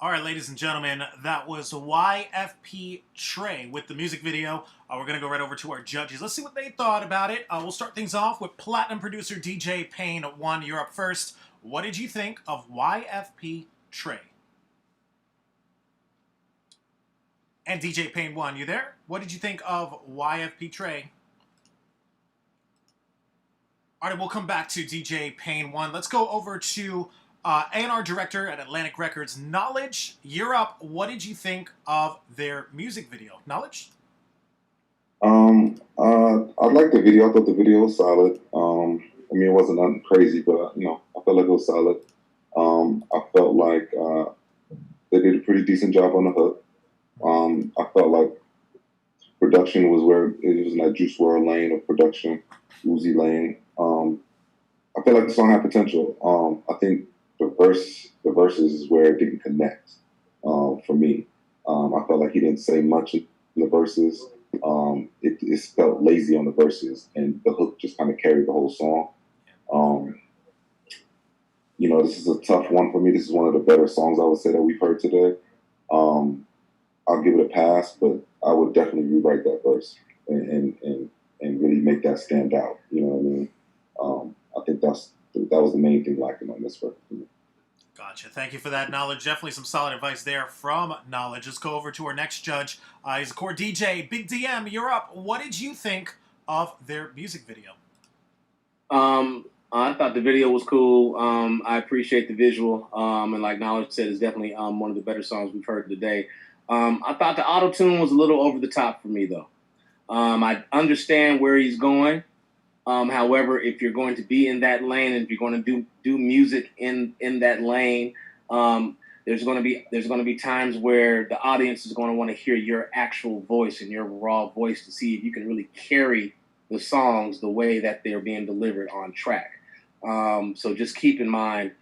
All right, ladies and gentlemen, that was YFP Trey with the music video. We're going to go right over to our judges. Let's see what they thought about it. We'll start things off with platinum producer DJ Payne 1. You're up first. What did you think of YFP Trey? And DJ Payne 1, you there? What did you think of YFP Trey? All right, we'll come back to DJ Payne 1. Let's go over to A&R director at Atlantic Records, Knowledge. You're up. What did you think of their music video? Knowledge? I liked the video. I thought the video was solid. I mean, it wasn't nothing crazy, but I felt like it was solid. I felt like they did a pretty decent job on the hook. I felt like production was where it was in that Juice WRLD lane of production, Uzi lane. I feel like the song had potential. I think the verses is where it didn't connect for me. I felt like he didn't say much in the verses. It felt lazy on the verses, and the hook just kind of carried the whole song. This is a tough one for me. This is one of the better songs I would say that we've heard today. I'll give it a pass, but I would definitely rewrite that verse and really make that stand out. You know what I mean? I think that was the main thing lacking on this record for me. Gotcha. Thank you for that, Knowledge. Definitely some solid advice there from Knowledge. Let's go over to our next judge. He's a core DJ. Big DM, you're up. What did you think of their music video? I thought the video was cool. I appreciate the visual. And like Knowledge said, it's definitely one of the better songs we've heard today. I thought the auto-tune was a little over the top for me, though. I understand where he's going. However, if you're going to be in that lane and if you're going to do music in that lane, there's going to be times where the audience is going to want to hear your actual voice and your raw voice to see if you can really carry the songs the way that they're being delivered on track. So just keep in mind,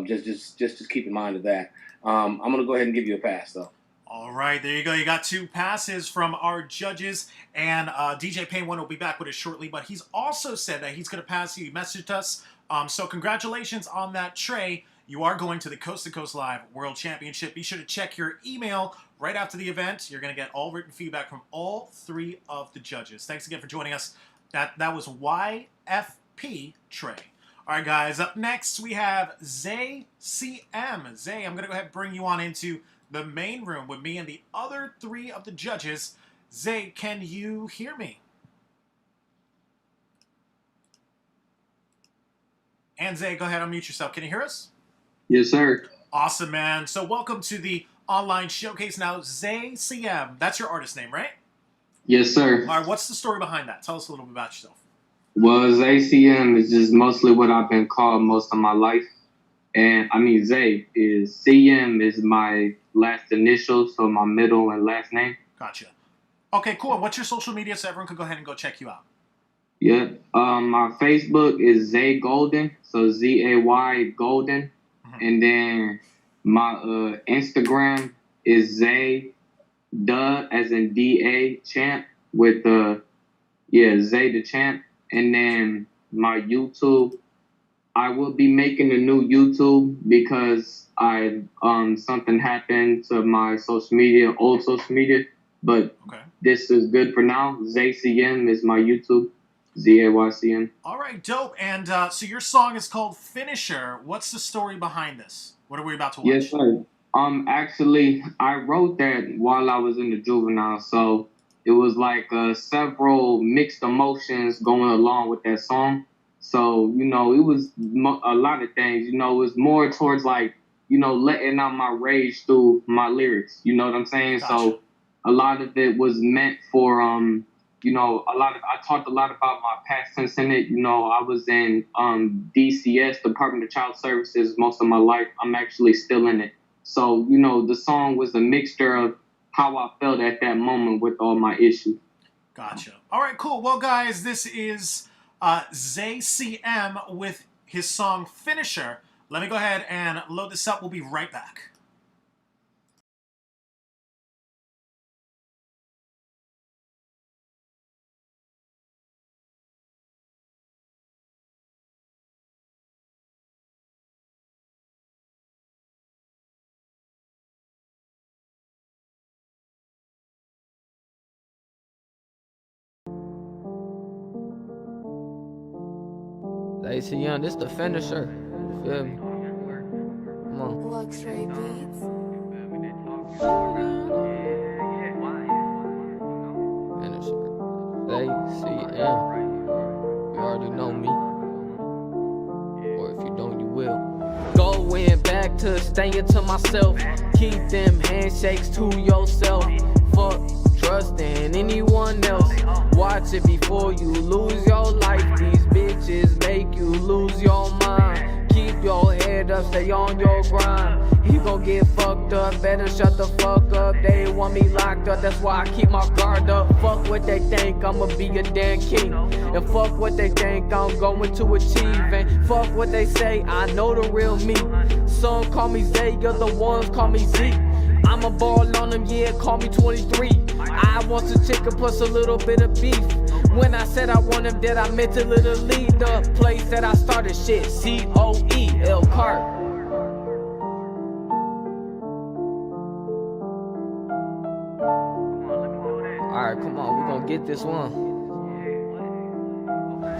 just keep in mind of that. I'm going to go ahead and give you a pass, though. All right, there you go. You got 2 passes from our judges, and DJ Payne 1 will be back with us shortly, but he's also said that he's going to pass you. He messaged us. So congratulations on that, Trey. You are going to the Coast to Coast Live World Championship. Be sure to check your email right after the event. You're going to get all written feedback from all 3 of the judges. Thanks again for joining us. That was YFP Trey. All right, guys, up next we have Zay CM. Zay, I'm going to go ahead and bring you on into the main room with me and the other 3 of the judges. Zay, can you hear me? And Zay, go ahead, unmute yourself. Can you hear us? Yes, sir. Awesome, man. So welcome to the online showcase. Now, Zay CM, that's your artist name, right? Yes, sir. All right, what's the story behind that? Tell us a little bit about yourself. Well, ACM is just mostly what I've been called most of my life. And I mean, Zay is CM is my last initial, so my middle and last name. Gotcha. Okay, cool. What's your social media so everyone can go ahead and go check you out? Yeah. My Facebook is Zay Golden, so ZAY Golden. And then my Instagram is Zay, as in DA Champ with Zay the Champ. And then my YouTube, I will be making a new YouTube because something happened to my old social media, but this is good for now. ZayCM is my YouTube, ZAYCM. All right, dope. And so your song is called Finisher. What's the story behind this? What are we about to watch? Yes, sir. Actually, I wrote that while I was in the juvenile, so it was like several mixed emotions going along with that song. So, you know, it was a lot of things. You know, it was more towards like, you know, letting out my rage through my lyrics. You know what I'm saying? Gotcha. So a lot of it was meant for, you know, I talked a lot about my past tense in it. You know, I was in DCS, Department of Child Services, most of my life. I'm actually still in it. So, you know, the song was a mixture of how I felt at that moment with all my issues. Gotcha. All right, cool. Well, guys, this is ZayCM with his song Finisher. Let me go ahead and load this up. We'll be right back. ZayCM, this the finisher. You feel me? Come on. Luxury beats. Finisher. ZayCM. You already know me. Or if you don't, you will. Going back to staying to myself. Keep them handshakes to yourself. Fuck trusting anyone else. Watch it before you lose your life. These bitches make you lose your mind. Keep your head up, stay on your grind. You gon' get fucked up, better shut the fuck up. They want me locked up, that's why I keep my guard up. Fuck what they think, I'ma be a damn king. And fuck what they think I'm going to achieve. And fuck what they say, I know the real me. Some call me Zay, other ones call me Z. I'ma ball on them, yeah, call me 23. I want some chicken plus a little bit of beef. When I said I want him dead, I meant to literally the place that I started shit. COE, El Cart. Alright, come on, we gonna get this one.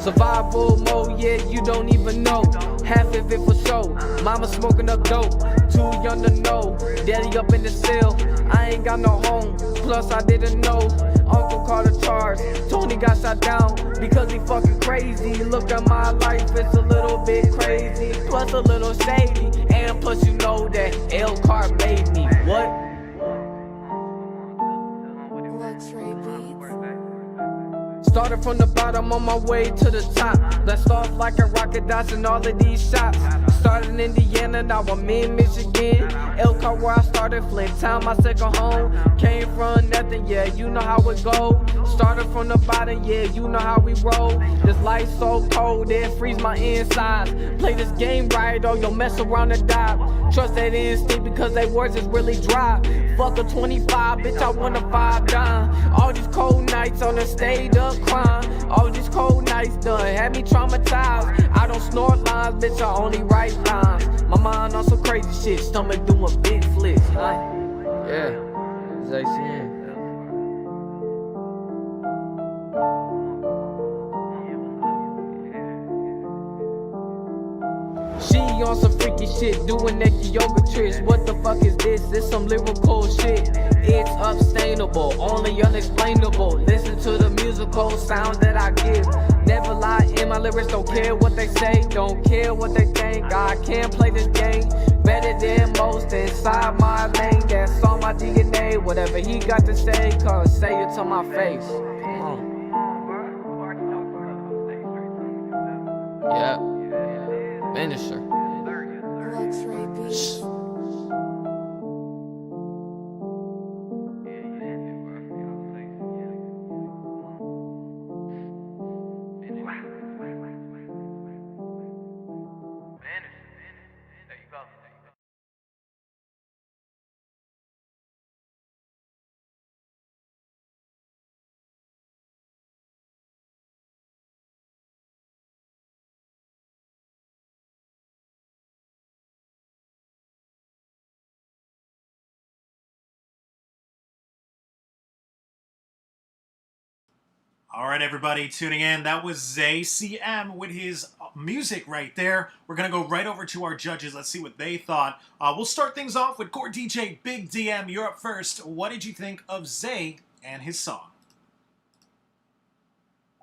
Survival mode, yeah, you don't even know. Half of it for show. Mama smoking up dope, too young to know. Daddy up in the cell, I ain't got no home. Plus I didn't know. Uncle called a charge, Tony got shot down because he fucking crazy. Look at my life, it's a little bit crazy, plus a little shady. And plus you know that El Cart made me. What? Luxury beats. Started from the bottom on my way to the top. Blessed off like a rocket dodging all of these shots. Started in Indiana, now I'm in Michigan. El Cart where I started, Flint Town my second home. Came from nothing, yeah, you know how it go. Started from the bottom, yeah, you know how we roll. This life so cold, it freeze my insides. Play this game right or you'll mess around and die. Trust that instinct because they words is really dry. Fuck a 25, bitch, I want a 5 dime. All these cold nights on the stayed up crying. All these cold nights done had me traumatized. I don't snort lines, bitch, I only write lines. My mind on some crazy shit, stomach doing big flips. Yeah, ZayCM. She on some freaky shit, doing naked yoga tricks. What the fuck is this? It's some lyrical shit. It's unsustainable, only unexplainable. Listen to the musical sound that I give. Never lie in my lyrics, don't care what they say, don't care what they think. I can't play this game better than most inside my lane. That's on my DNA, whatever he got to say, come say it to my face. Come on. Yeah. Finisher. Luxury beats. All right, everybody tuning in. That was Zay CM with his music right there. We're going to go right over to our judges. Let's see what they thought. We'll start things off with Core DJ Big DM. You're up first. What did you think of Zay and his song?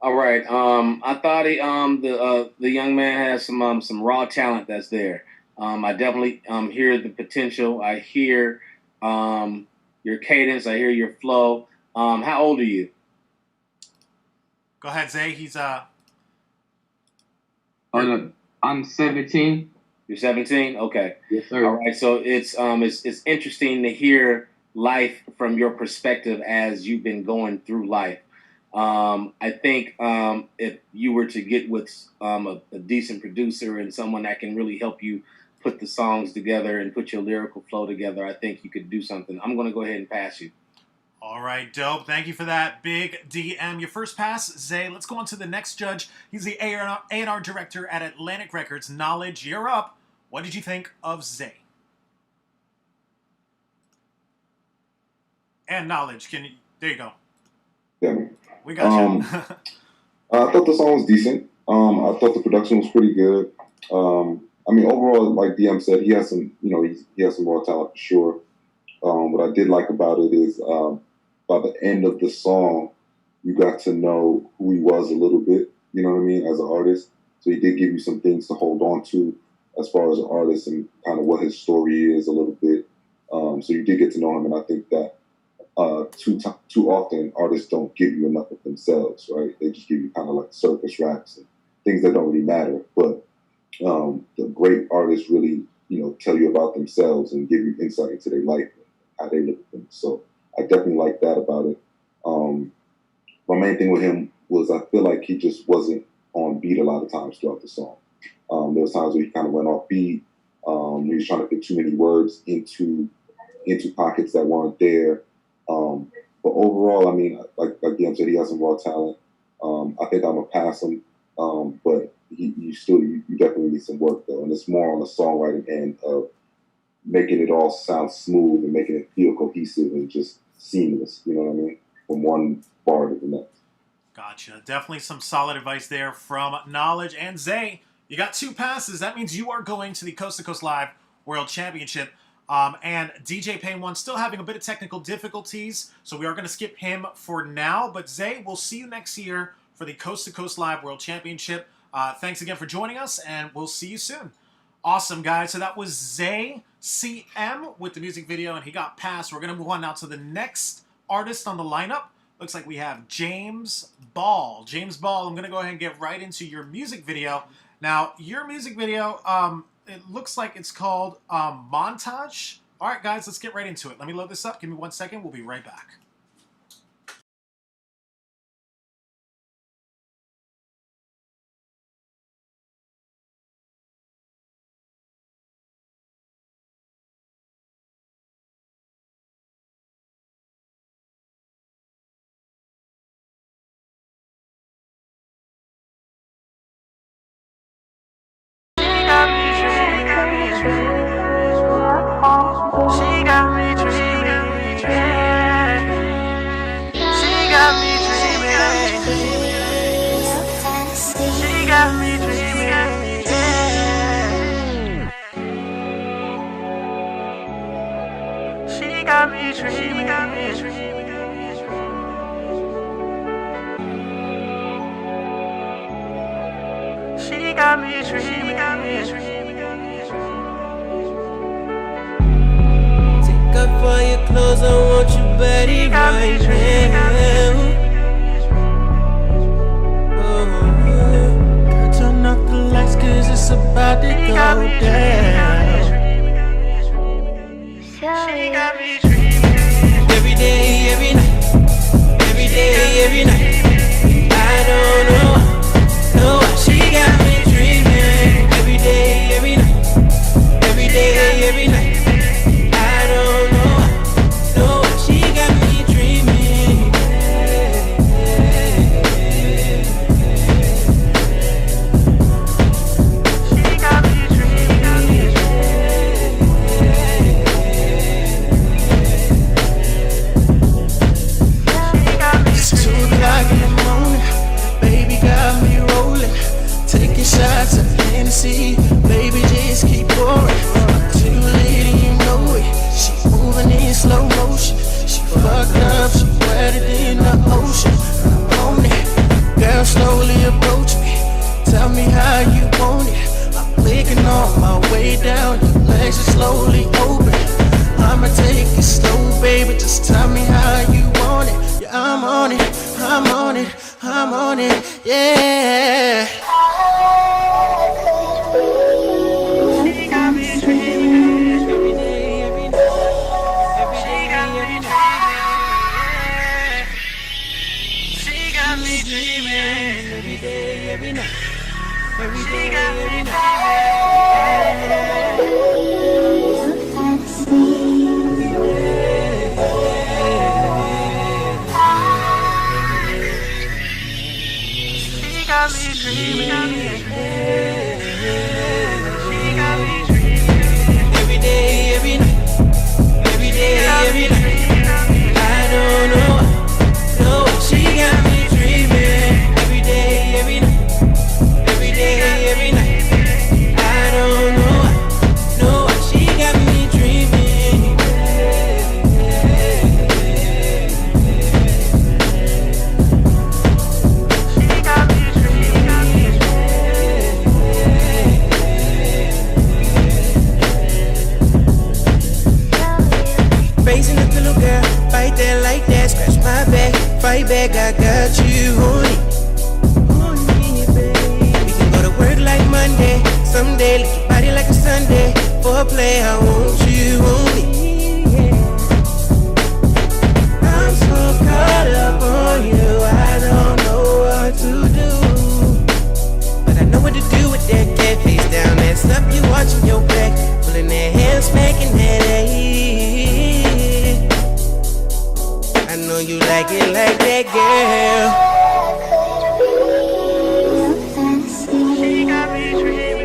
All right. I thought the young man has some raw talent that's there. I definitely hear the potential. I hear your cadence. I hear your flow. How old are you? Go ahead, Zay. He's I'm 17. You're 17? Okay. Yes, sir. All right. So it's interesting to hear life from your perspective as you've been going through life. I think if you were to get with a decent producer and someone that can really help you put the songs together and put your lyrical flow together, I think you could do something. I'm going to go ahead and pass you. all right, dope. Thank you for that, Big DM. Your first pass, Zay. Let's go on to the next judge. He's the A&R director at Atlantic Records. Knowledge, you're up. What did you think of Zay? And Knowledge, there you go. Yeah. We got you. I thought the song was decent. I thought the production was pretty good. I mean, overall, like DM said, he has some, he has some raw talent for sure. What I did like about it is by the end of the song, you got to know who he was a little bit, you know what I mean, as an artist. So he did give you some things to hold on to as far as an artist and kind of what his story is a little bit. So you did get to know him, and I think that too often artists don't give you enough of themselves, right? They just give you kind of like surface raps and things that don't really matter. But the great artists really, tell you about themselves and give you insight into their life and how they look at things. So I definitely like that about it. My main thing with him was I feel like he just wasn't on beat a lot of times throughout the song. There was times where he kind of went off beat. He was trying to fit too many words into pockets that weren't there. But overall, I mean, like DM said, he has some raw talent. I think I'm gonna pass him, but you definitely need some work though, and it's more on the songwriting end of making it all sound smooth and making it feel cohesive and just seamless. You know what I mean? From one bar to the next. Gotcha. Definitely some solid advice there from Knowledge. And Zay, you got 2 passes. That means you are going to the Coast to Coast Live World Championship. And DJ Payne 1 still having a bit of technical difficulties, so we are going to skip him for now. But Zay, we'll see you next year for the Coast to Coast Live World Championship. Thanks again for joining us, and we'll see you soon. Awesome, guys. So that was Zay CM with the music video, and he got passed. We're going to move on now to the next artist on the lineup. Looks like we have James Ball. James Ball, I'm going to go ahead and get right into your music video. Now, your music video, it looks like it's called Montage. All right, guys, let's get right into it. Let me load this up. Give me 1 second. We'll be right back. Take off all your clothes, I want your body right now. Girl, turn off the lights, cause it's about to go down. Every day, every night, every day, every night. I don't know why she got me dreaming. Every day, every night, every day, every night. I don't know why she got me dreaming. She got me dreaming. down, your legs are slowly open. I'ma take it slow, baby, just tell me how you want it. Yeah, I'm on it, I'm on it, I'm on it, yeah. She got me dreaming every day, every night. Every day, every night. She got me dreaming every day, every night. Every day, every night. She got me dreaming. She got me dreaming every day, every night. Every day, every night. I don't know, no, she got me dreaming every day, every night. Every day, every night. I don't know, no, she got me dreaming. She got me dreaming. Facing the pillow, girl, bite that like that, scratch my back, fight back, I got you on it. Work like Monday, someday, lick your body like a Sunday. Foreplay, I want you on me. I'm so caught up on you, I don't know what to do. But I know what to do with that cat face down, that stuff you watching your back, pulling that hair, smacking that ass. I know you like it like that, girl. She got me dreaming.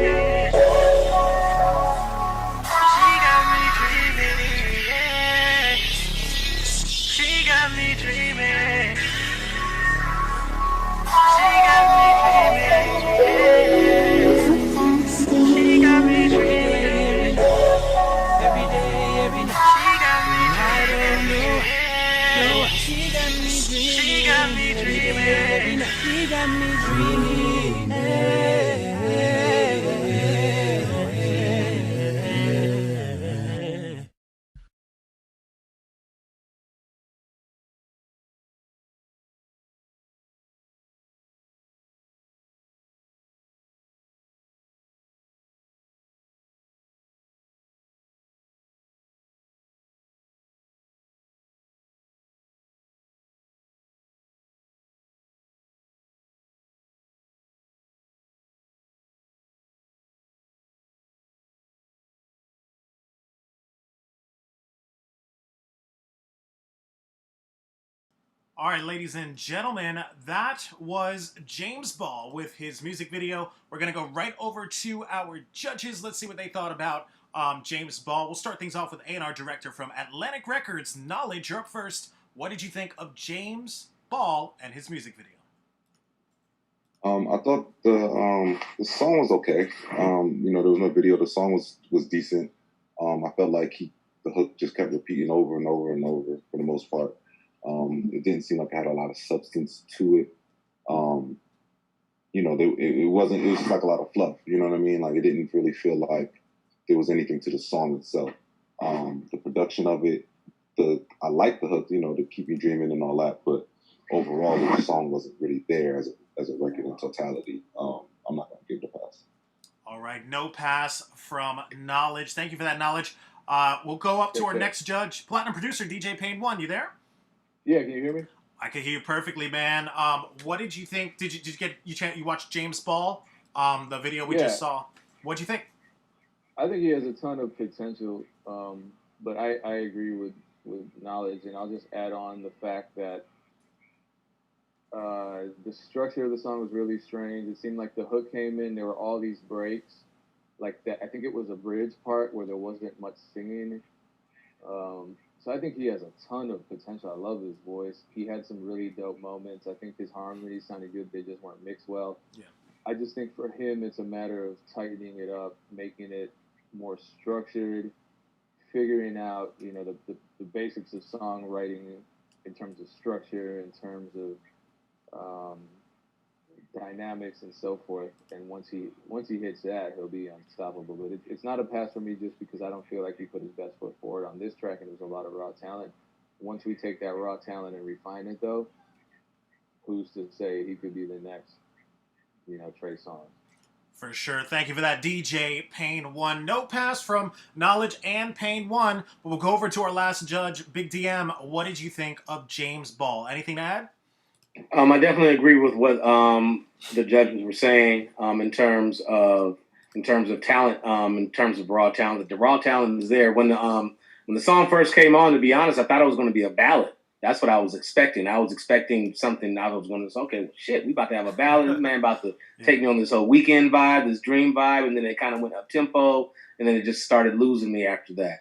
She got me dreaming. Yeah. She got me dreaming. She got me dreaming. Yeah. She got me dreaming. Every day, every night. She got me dreaming. Yeah. She got me dreaming. She got me dreaming. She got me dreaming. All right, ladies and gentlemen, that was James Ball with his music video. We're going to go right over to our judges. Let's see what they thought about James Ball. We'll start things off with A&R director from Atlantic Records, Knowledge. You're up first. What did you think of James Ball and his music video? I thought the song was okay. You know, there was no video. The song was decent. I felt like the hook just kept repeating over and over and over for the most part. It didn't seem like it had a lot of substance to it. You know, it was just like a lot of fluff. You know what I mean? Like, it didn't really feel like there was anything to the song itself. The production of it, I like the hook, you know, to keep you dreaming and all that, but overall the song wasn't really there as a record in totality. I'm not gonna give it a pass. All right, no pass from Knowledge. Thank you for that, Knowledge. We'll go up to our next judge, Platinum producer DJ Payne 1. You there? Yeah, can you hear me? I can hear you perfectly, man. What did you think? Did you watch James Ball? The video we just saw. What'd you think? I think he has a ton of potential, but I agree with Knowledge, and I'll just add on the fact that the structure of the song was really strange. It seemed like the hook came in, there were all these breaks, like that. I think it was a bridge part where there wasn't much singing. So I think he has a ton of potential. I love his voice. He had some really dope moments. I think his harmonies sounded good. They just weren't mixed well. Yeah. I just think for him, it's a matter of tightening it up, making it more structured, figuring out, you know, the basics of songwriting in terms of structure, in terms of dynamics and so forth. And once he hits that, he'll be unstoppable. But it's not a pass for me just because I don't feel like he put his best foot forward on this track, and there's a lot of raw talent. Once we take that raw talent and refine it, though, who's to say he could be the next, Trey Songz? For sure. Thank you for that, DJ Pain 1. No pass from Knowledge and Pain 1. But we'll go over to our last judge, Big DM. What did you think of James Ball? Anything to add? I definitely agree with what the judges were saying in terms of talent, in terms of raw talent. The raw talent is there. When the song first came on, to be honest, I thought it was going to be a ballad. That's what I was expecting. I was expecting something. I was going to say, okay, well, shit, we about to have a ballad. This man about to take me on this whole weekend vibe, this dream vibe, and then it kind of went up tempo, and then it just started losing me after that.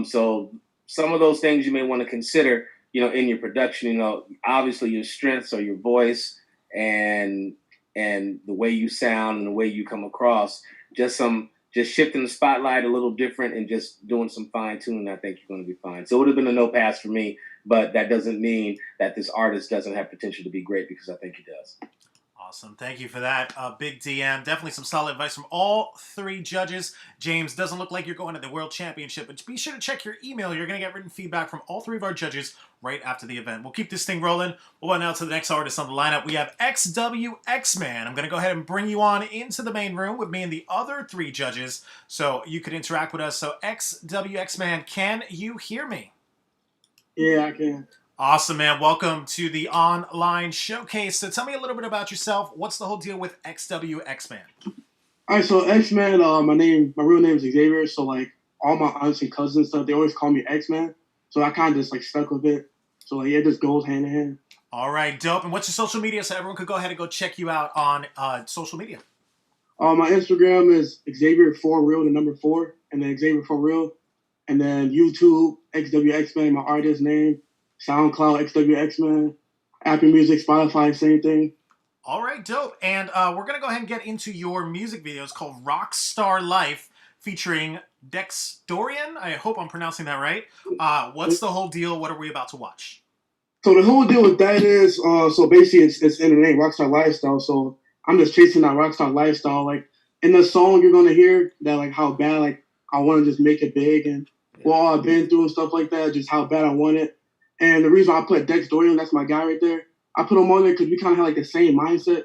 So some of those things you may want to consider, in your production. Obviously your strengths are your voice and the way you sound and the way you come across. Just shifting the spotlight a little different and just doing some fine tuning. I think you're going to be fine. So it would have been a no pass for me. But that doesn't mean that this artist doesn't have potential to be great, because I think he does. Awesome. Thank you for that, Big DM. Definitely some solid advice from all three judges. James, doesn't look like you're going to the World Championship, but be sure to check your email. You're going to get written feedback from all three of our judges right after the event. We'll keep this thing rolling. We'll go now to the next artist on the lineup. We have XWX-Man. I'm going to go ahead and bring you on into the main room with me and the other three judges so you could interact with us. So XWX-Man, can you hear me? Yeah, I can. Awesome, man. Welcome to the online showcase. So tell me a little bit about yourself. What's the whole deal with XWX-Man? All right, so X-Man, my real name is Xavier. So like all my aunts and cousins and stuff, they always call me X-Man. So I kind of just like stuck with it. So like it just goes hand in hand. All right, dope. And what's your social media so everyone could go ahead and go check you out on social media? My Instagram is Xavier4Real, the number 4, and then Xavier4Real. And then YouTube, XWX-Man, my artist name. SoundCloud, XWX-Man. Apple Music, Spotify, same thing. All right, dope. And we're going to go ahead and get into your music video. It's called Rockstar Life, featuring Dexdorian. I hope I'm pronouncing that right. What's the whole deal? What are we about to watch? So the whole deal with that is, so basically it's in the name, Rockstar Lifestyle. So I'm just chasing that Rockstar Lifestyle. Like in the song, you're going to hear that, like how bad, like I want to just make it big and what all I've been through and stuff like that, just how bad I want it. And the reason I put Dexdorian, that's my guy right there, I put him on there because we kind of had like the same mindset.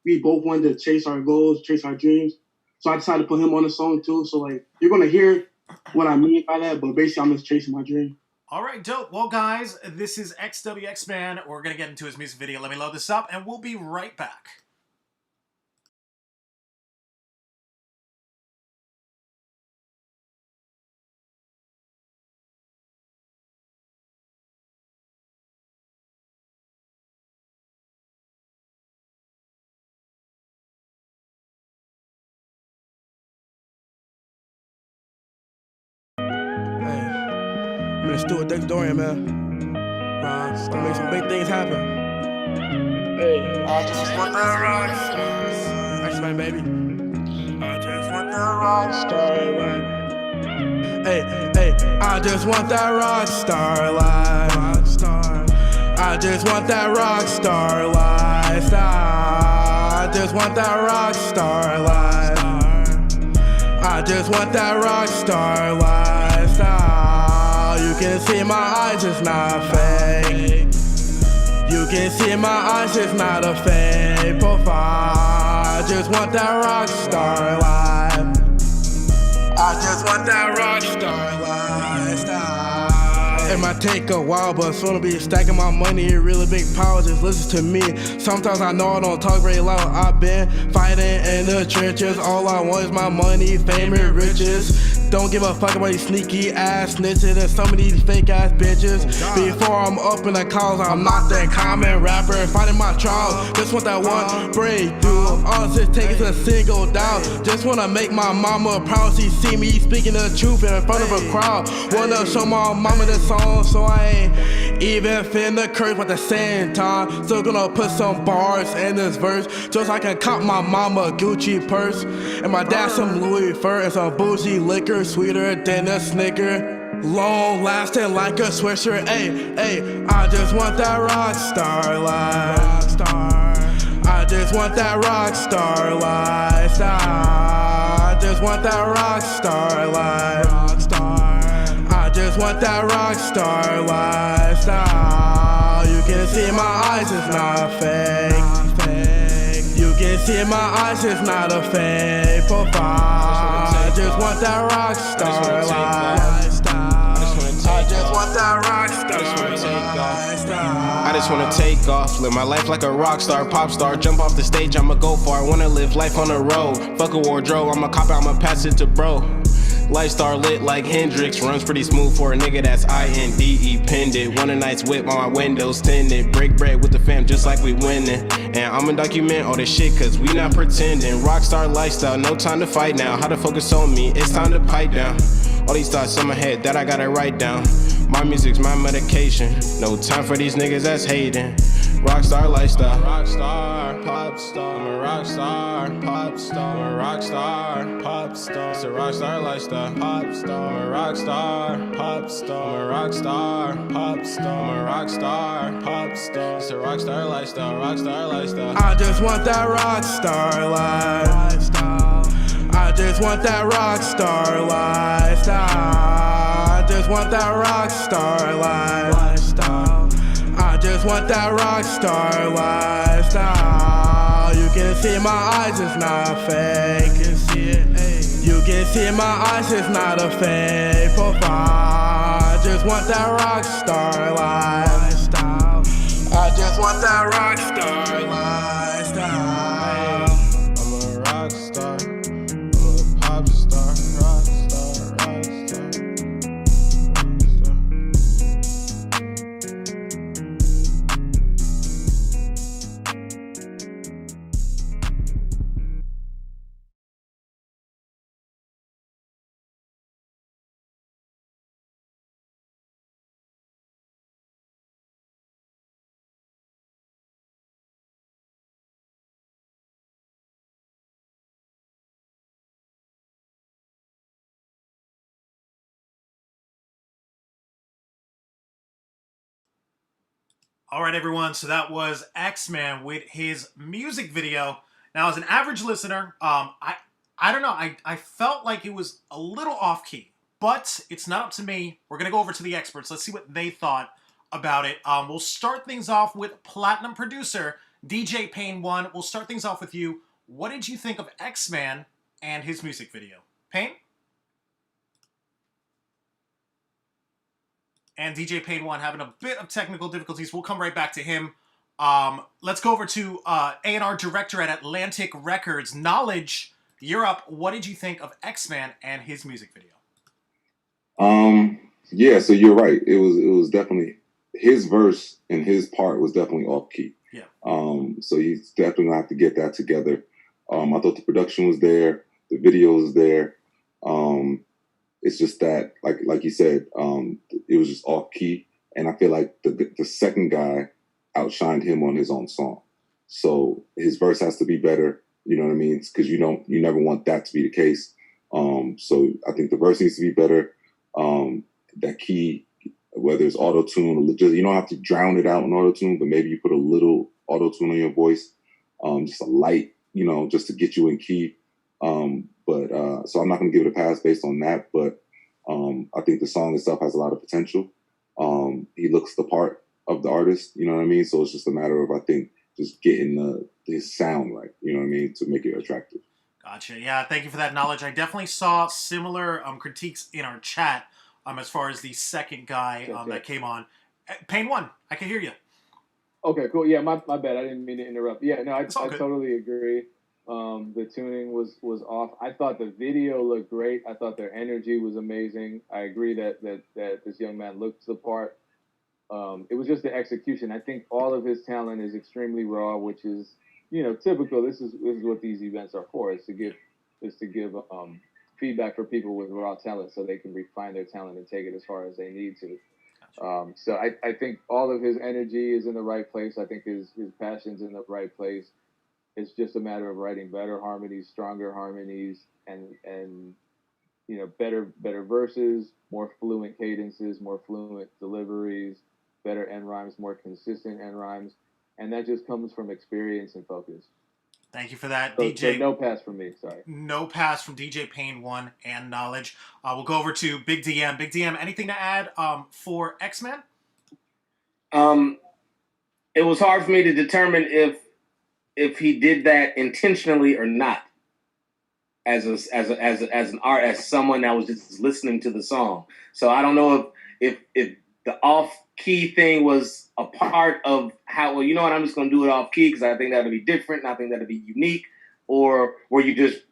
We both wanted to chase our goals, chase our dreams. So I decided to put him on the song too. So like you're going to hear what I mean by that, but basically I'm just chasing my dream. All right, dope. Well, guys, this is XWX-Man. We're going to get into his music video. Let me load this up and we'll be right back. I'm in the studio with Dexdorian, man. Gonna make some big things happen. Hey, I just want that rockstar. X-Man, baby. I just want that rockstar life. Hey, I just want that rockstar life. I just want that rockstar lifestyle. I just want that rockstar life. I just want that rockstar lifestyle. You can see my eyes, it's not fake. You can see my eyes, it's not a fake profile. I just want that rockstar life. I just want that rockstar lifestyle. It might take a while, but soon I'll be stacking my money in really big power. Just listen to me. Sometimes I know I don't talk very loud. I've been fighting in the trenches. All I want is my money, fame, and riches. Don't give a fuck about these sneaky ass snitches and some of these fake ass bitches. Before I'm up in the clouds, I'm not that common rapper. Fighting my trials, just want that one breakthrough. All just take it to a single down. Just wanna make my mama proud. She see me speaking the truth in front of a crowd. Wanna show my mama the song, so I ain't even finna curse at the same time. Still gonna put some bars in this verse, just so I can cop my mama a Gucci purse. And my dad some Louis fur and some bougie liquor. Sweeter than a Snicker, long lasting like a Swisher. Ay, I just want that rockstar life. I just want that rock star lifestyle. I just want that rock star life. I just want that rock star lifestyle. You can see my eyes, it's not fake. You can see my eyes, it's not a fake profile. I just want that rock star lifestyle. I just want that rock star lifestyle. I just wanna take off, live my life like a rock star, pop star. Jump off the stage, I'ma go far. Wanna live life on the road. Fuck a wardrobe, I'ma cop out, I'ma pass it to bro. Lifestar lit like Hendrix, runs pretty smooth for a nigga that's independent. One a night's whip on my windows tinted. Break bread with the fam just like we winning. And I'ma document all this shit cause we not pretending. Rockstar lifestyle, no time to fight now. How to focus on me, it's time to pipe down. All these thoughts in my head that I gotta write down. My music's my medication. No time for these niggas that's hating. Rockstar lifestyle. Rockstar, pop star. I'm a rockstar, pop star. I'm a rockstar, pop star. It's a rockstar lifestyle. Pop star. I'm a rockstar, pop star. I'm a rockstar, pop star. I'm a rockstar, pop star. It's a rockstar lifestyle. Rockstar lifestyle. I just want that rock star lifestyle. I just want that rock star lifestyle. I just want that rock star lifestyle. I just want that rock star lifestyle. You can see my eyes, it's not fake. You can see my eyes, it's not a fake profile. I just want that rock star lifestyle. I just want that rock star lifestyle. I'm a rock star. I'm a pop star. Rock star, rock star. All right, everyone. So that was X-Man with his music video. Now, as an average listener, I don't know. I felt like it was a little off key, but it's not up to me. We're gonna go over to the experts. Let's see what they thought about it. We'll start things off with platinum producer DJ Payne One. We'll start things off with you. What did you think of X-Man and his music video, Payne? And DJ Payne One having a bit of technical difficulties. We'll come right back to him. Let's go over to A&R director at Atlantic Records, Knowledge. You're up. What did you think of X-Man and his music video? Yeah, so you're right. It was definitely his verse and his part was definitely off key. Yeah. So he's definitely gonna have to get that together. I thought the production was there, the video was there. It's just that, like you said, it was just off key, and I feel like the second guy outshined him on his own song. So his verse has to be better. You know what I mean? Because you never want that to be the case. So I think the verse needs to be better. That key, whether it's auto tune, or just you don't have to drown it out in auto tune, but maybe you put a little auto tune on your voice, just a light, just to get you in key. So I'm not going to give it a pass based on that, but I think the song itself has a lot of potential. He looks the part of the artist, you know what I mean? So it's just a matter of, I think, just getting his sound right, you know what I mean, to make it attractive. Gotcha. Yeah, thank you for that knowledge. I definitely saw similar critiques in our chat as far as the second guy that came on. Payne One, I can hear you. Okay, cool. Yeah, my bad. I didn't mean to interrupt. Yeah, no, I totally agree. The tuning was off. I thought the video looked great. I thought their energy was amazing. I agree that this young man looked the part. It was just the execution. I think all of his talent is extremely raw, which is, typical. This is what these events are for, is to give feedback for people with raw talent so they can refine their talent and take it as far as they need to. So I think all of his energy is in the right place. I think his passion's in the right place. It's just a matter of writing better harmonies, stronger harmonies, and better verses, more fluent cadences, more fluent deliveries, better end rhymes, more consistent end rhymes. and that just comes from experience and focus. Thank you for that, So, DJ. so no pass from me, sorry. No pass from DJ Payne 1 and Knowledge. We'll go over to Big DM. Big DM, anything to add for X-Man? It was hard for me to determine if he did that intentionally or not. As someone that was just listening to the song, so I don't know if the off key thing was a part of how. Well, you know what? I'm just going to do it off key because I think that'll be different. And I think that'll be unique. Or were you just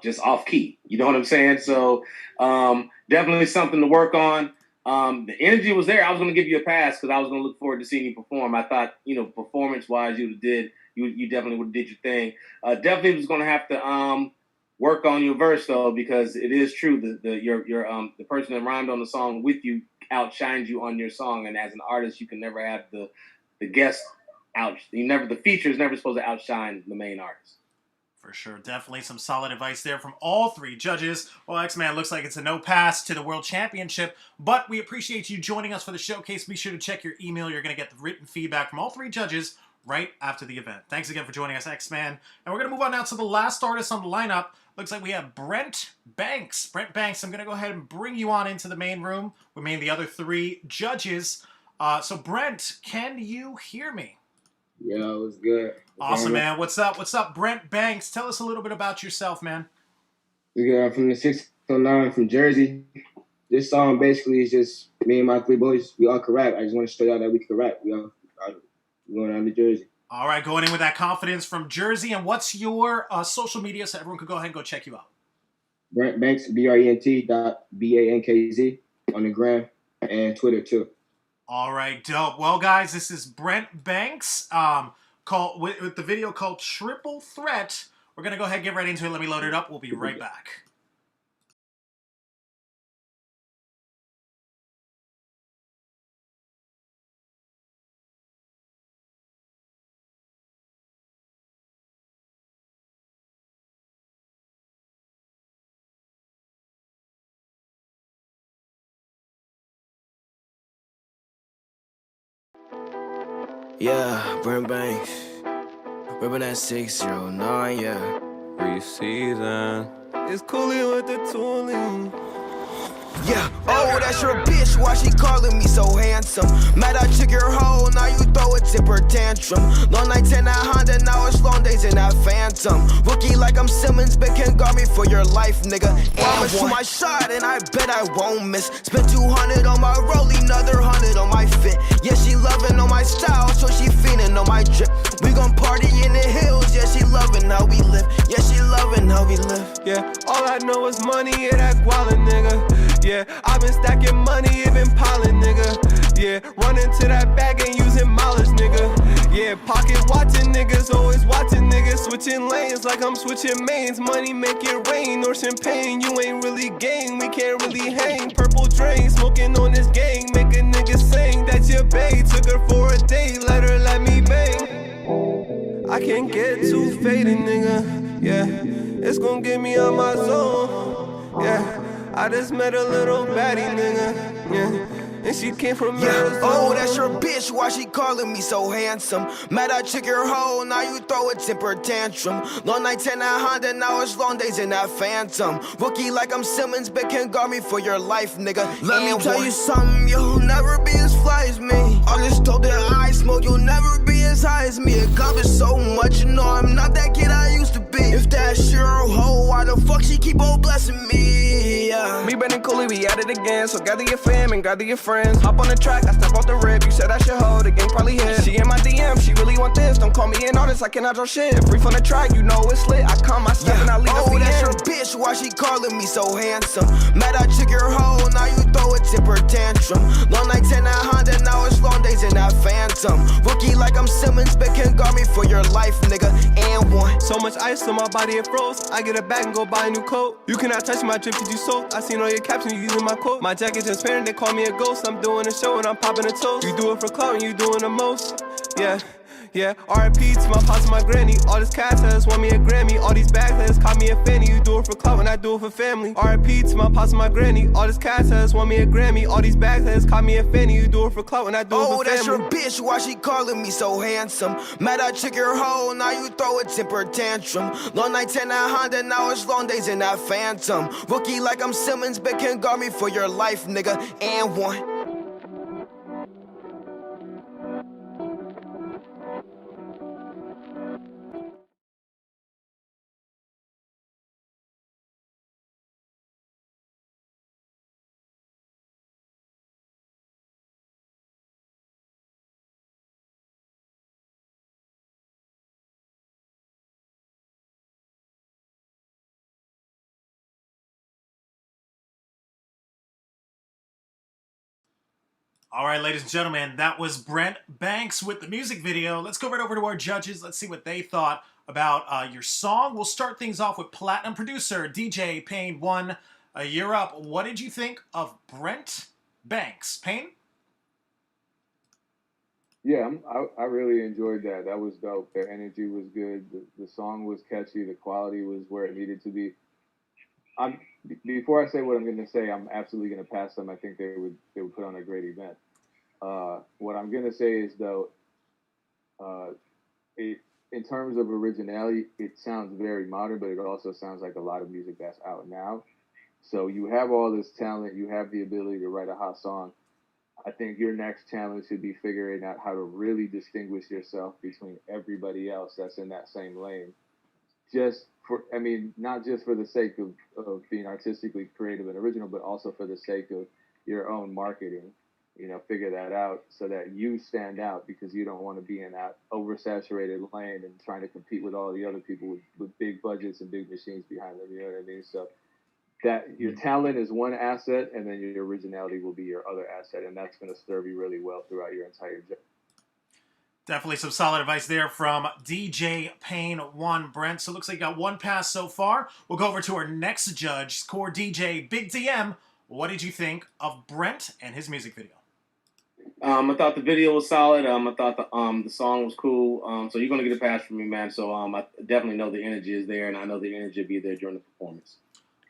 just off key? You know what I'm saying? So definitely something to work on. The energy was there. I was going to give you a pass because I was going to look forward to seeing you perform. I thought, performance wise, you definitely would have did your thing. Definitely was going to have to work on your verse though, because it is true that the person that rhymed on the song with you outshines you on your song, and as an artist, you can never have the guest out. The feature is never supposed to outshine the main artist. For sure, definitely some solid advice there from all three judges. Well, X-Man looks like it's a no pass to the World Championship, but we appreciate you joining us for the showcase. Be sure to check your email. You're going to get the written feedback from all three judges right after the event. Thanks again for joining us, X-Man. And we're going to move on now to the last artist on the lineup. Looks like we have Brent Banks. Brent Banks, I'm going to go ahead and bring you on into the main room. We made the other three judges. So Brent, can you hear me? Yeah, it was good. Awesome, man. What's up? What's up, Brent Banks? Tell us a little bit about yourself, man. I'm from the 609 from Jersey. This song basically is just me and my three boys. We all can rap. I just want to show y'all that we can rap. We all going down to Jersey. All right, going in with that confidence from Jersey. And what's your social media so everyone could go ahead and go check you out? Brent Banks, BRENT.BANKZ on the gram and Twitter too. All right, dope. Well, guys, this is Brent Banks with the video called Triple Threat. We're going to go ahead and get right into it. Let me load it up. We'll be right back. Yeah, Brent Banks. Rippin' that 609, yeah. Pre-season. It's Cooley with the tooling. Yeah, oh, that's your bitch, why she calling me so handsome? Mad I took your hoe, now you throw a temper tantrum. Long nights in that Honda, now it's long days in that Phantom. Rookie like I'm Simmons, but can guard me for your life, nigga. I'ma shoot my shot and I bet I won't miss. Spent 200 on my rollie, another 100 on my fit. Yeah, she loving on my style, so she fiending on my drip. We gon' party in the hills, yeah, she loving how we live. Yeah, she loving how we live. Yeah, all I know is money, yeah, that guala, nigga. Yeah, I've been stacking money, even piling, nigga. Yeah, running to that bag and using mileage, nigga. Yeah, pocket watching niggas, always watching niggas. Switching lanes like I'm switching mains. Money make it rain or champagne. You ain't really gang, we can't really hang. Purple drain, smoking on this gang. Make a nigga sing that your bae took her for a day. Let me bang. I can't get too faded, nigga. Yeah, it's gon' get me out my zone. Yeah. I just met a little baddie, nigga, yeah, and she came from Arizona. Oh, that's your bitch, why she calling me so handsome? Mad I took your hoe, now you throw a temper tantrum. Long nights in that Honda, now it's long days in that Phantom. Rookie like I'm Simmons, but can guard me for your life, nigga. Let me tell you something, you'll never be as fly as me. All this dope that I smoke, you'll never be as high as me. Accomplished so much, you know I'm not that kid I used to be. If that's your hoe, why the fuck she keep on blessing me? Yeah. Me, Ben, and Cooley, we at it again. So gather your fam and gather your friends. Hop on the track, I step off the rip. You said I should hold, the gang probably hit. She in my DM, she really want this. Don't call me an artist, I cannot draw shit. Free from the track, you know it's lit. I calm my step and I leave oh, that's your bitch, why she calling me so handsome? Mad I took your hoe, now you throw a temper tantrum. Long nights in that Honda, now it's long days in that Phantom. Rookie like I'm Simmons, but can guard me for your life, nigga. And one. So much ice on my body, it froze. I get it back and go buy a new coat. You cannot touch my drip, cause you soaked. I seen all your captions, you using my quote. My jacket transparent, they call me a ghost. I'm doing a show and I'm popping a toast. You do it for clout and you doing the most. Yeah, Yeah, R.I.P. to my pops and my granny. All this cash has won me a Grammy. All these bags has caught me a fanny. You do it for clout and I do it for family. R.I.P. to my pops and my granny. All this cash has won me a Grammy. All these bags has caught me a fanny. You do it for clout and I do it for family. Oh, that's your bitch. Why she calling me so handsome? Mad I took your hoe, now you throw a temper tantrum. Long nights in that Honda, now it's long days in that Phantom. Rookie like I'm Simmons, but can guard me for your life, nigga. And one. All right, ladies and gentlemen, that was Brent Banks with the music video. Let's go right over to our judges. Let's see what they thought about your song. We'll start things off with platinum producer DJ Payne 1. You're up. What did you think of Brent Banks? Payne? Yeah, I really enjoyed that. That was dope. Their energy was good. The song was catchy. The quality was where it needed to be. Before I say what I'm going to say, I'm absolutely going to pass them. I think they would put on a great event. What I'm going to say is, though, in terms of originality, it sounds very modern, but it also sounds like a lot of music that's out now. So you have all this talent. You have the ability to write a hot song. I think your next challenge should be figuring out how to really distinguish yourself between everybody else that's in that same lane. Not just for the sake of being artistically creative and original, but also for the sake of your own marketing. Figure that out so that you stand out, because you don't want to be in that oversaturated lane and trying to compete with all the other people with big budgets and big machines behind them. You know what I mean? So that your talent is one asset, and then your originality will be your other asset, and that's going to serve you really well throughout your entire journey. Definitely some solid advice there from DJ Payne 1, Brent. So it looks like you got one pass so far. We'll go over to our next judge, core DJ Big DM. What did you think of Brent and his music video? I thought the video was solid. I thought the song was cool. So you're gonna get a pass from me, man. So I definitely know the energy is there, and I know the energy will be there during the performance.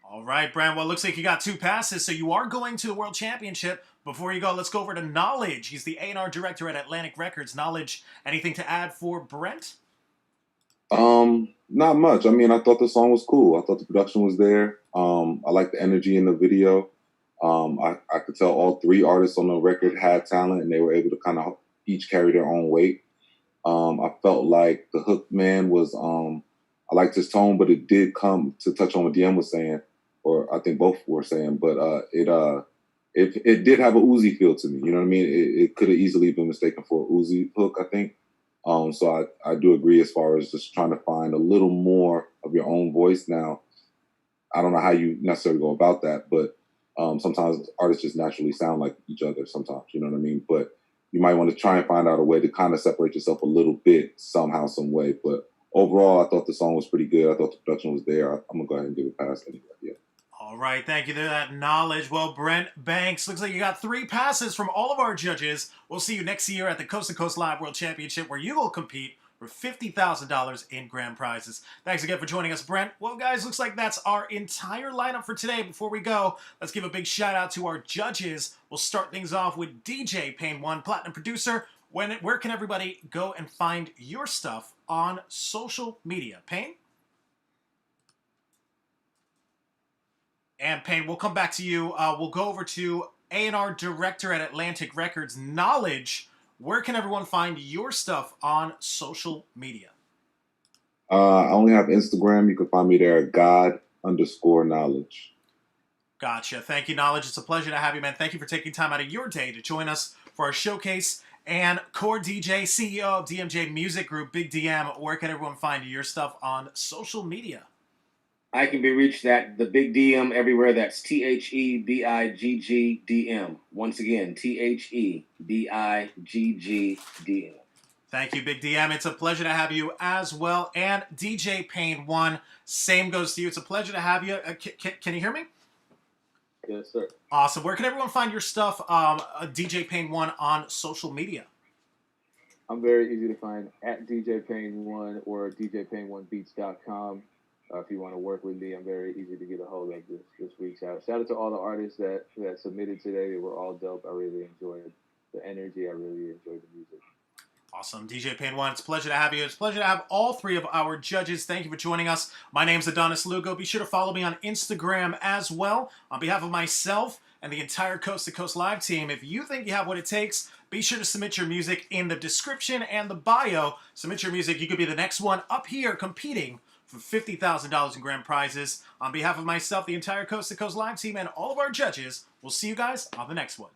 All right, Brent. Well, it looks like you got two passes, so you are going to the World Championship. Before you go, let's go over to Knowledge. He's the A&R director at Atlantic Records. Knowledge, anything to add for Brent? Not much. I thought the song was cool. I thought the production was there. I liked the energy in the video. I could tell all three artists on the record had talent, and they were able to kind of each carry their own weight. I felt like the hook man was, I liked his tone, but it did come to touch on what DM was saying, or I think both were saying, but it did have a Uzi feel to me. You know what I mean? It could have easily been mistaken for a Uzi hook, I think. So I do agree as far as just trying to find a little more of your own voice. Now, I don't know how you necessarily go about that, but sometimes artists just naturally sound like each other sometimes, you know what I mean? But you might want to try and find out a way to kind of separate yourself a little bit somehow, some way. But overall, I thought the song was pretty good. I thought the production was there. I'm going to go ahead and give it a pass anyway. Yeah. All right, thank you for that Knowledge. Well, Brent Banks, looks like you got three passes from all of our judges. We'll see you next year at the Coast to Coast Live World Championship, where you will compete for $50,000 in grand prizes. Thanks again for joining us, Brent. Well, guys, looks like that's our entire lineup for today. Before we go, let's give a big shout out to our judges. We'll start things off with DJ Payne 1, platinum producer. Where can everybody go and find your stuff on social media? Payne? And Payne, we'll come back to you. We'll go over to A&R director at Atlantic Records, Knowledge. Where can everyone find your stuff on social media? I only have Instagram. You can find me there at God_knowledge. Gotcha. Thank you, Knowledge. It's a pleasure to have you, man. Thank you for taking time out of your day to join us for our showcase. And core DJ, CEO of DMJ Music Group, Big DM, where can everyone find your stuff on social media? I can be reached at the Big DM everywhere. That's TheBiggDM. Once again, TheBiggDM. Thank you, Big DM. It's a pleasure to have you as well. And DJ Payne 1, same goes to you. It's a pleasure to have you. Can you hear me? Yes, sir. Awesome. Where can everyone find your stuff, DJ Payne 1, on social media? I'm very easy to find at DJ Pain1 or DJPain1Beats.com. If you want to work with me, I'm very easy to get a hold of. Just reach out. Shout out to all the artists that submitted today. They were all dope. I really enjoyed the energy. I really enjoyed the music. Awesome. DJ Pain1, it's a pleasure to have you. It's a pleasure to have all three of our judges. Thank you for joining us. My name's Adonis Lugo. Be sure to follow me on Instagram as well. On behalf of myself and the entire Coast to Coast Live team, if you think you have what it takes, be sure to submit your music in the description and the bio. Submit your music. You could be the next one up here competing for $50,000 in grand prizes. On behalf of myself, the entire Coast to Coast Live team, and all of our judges, we'll see you guys on the next one.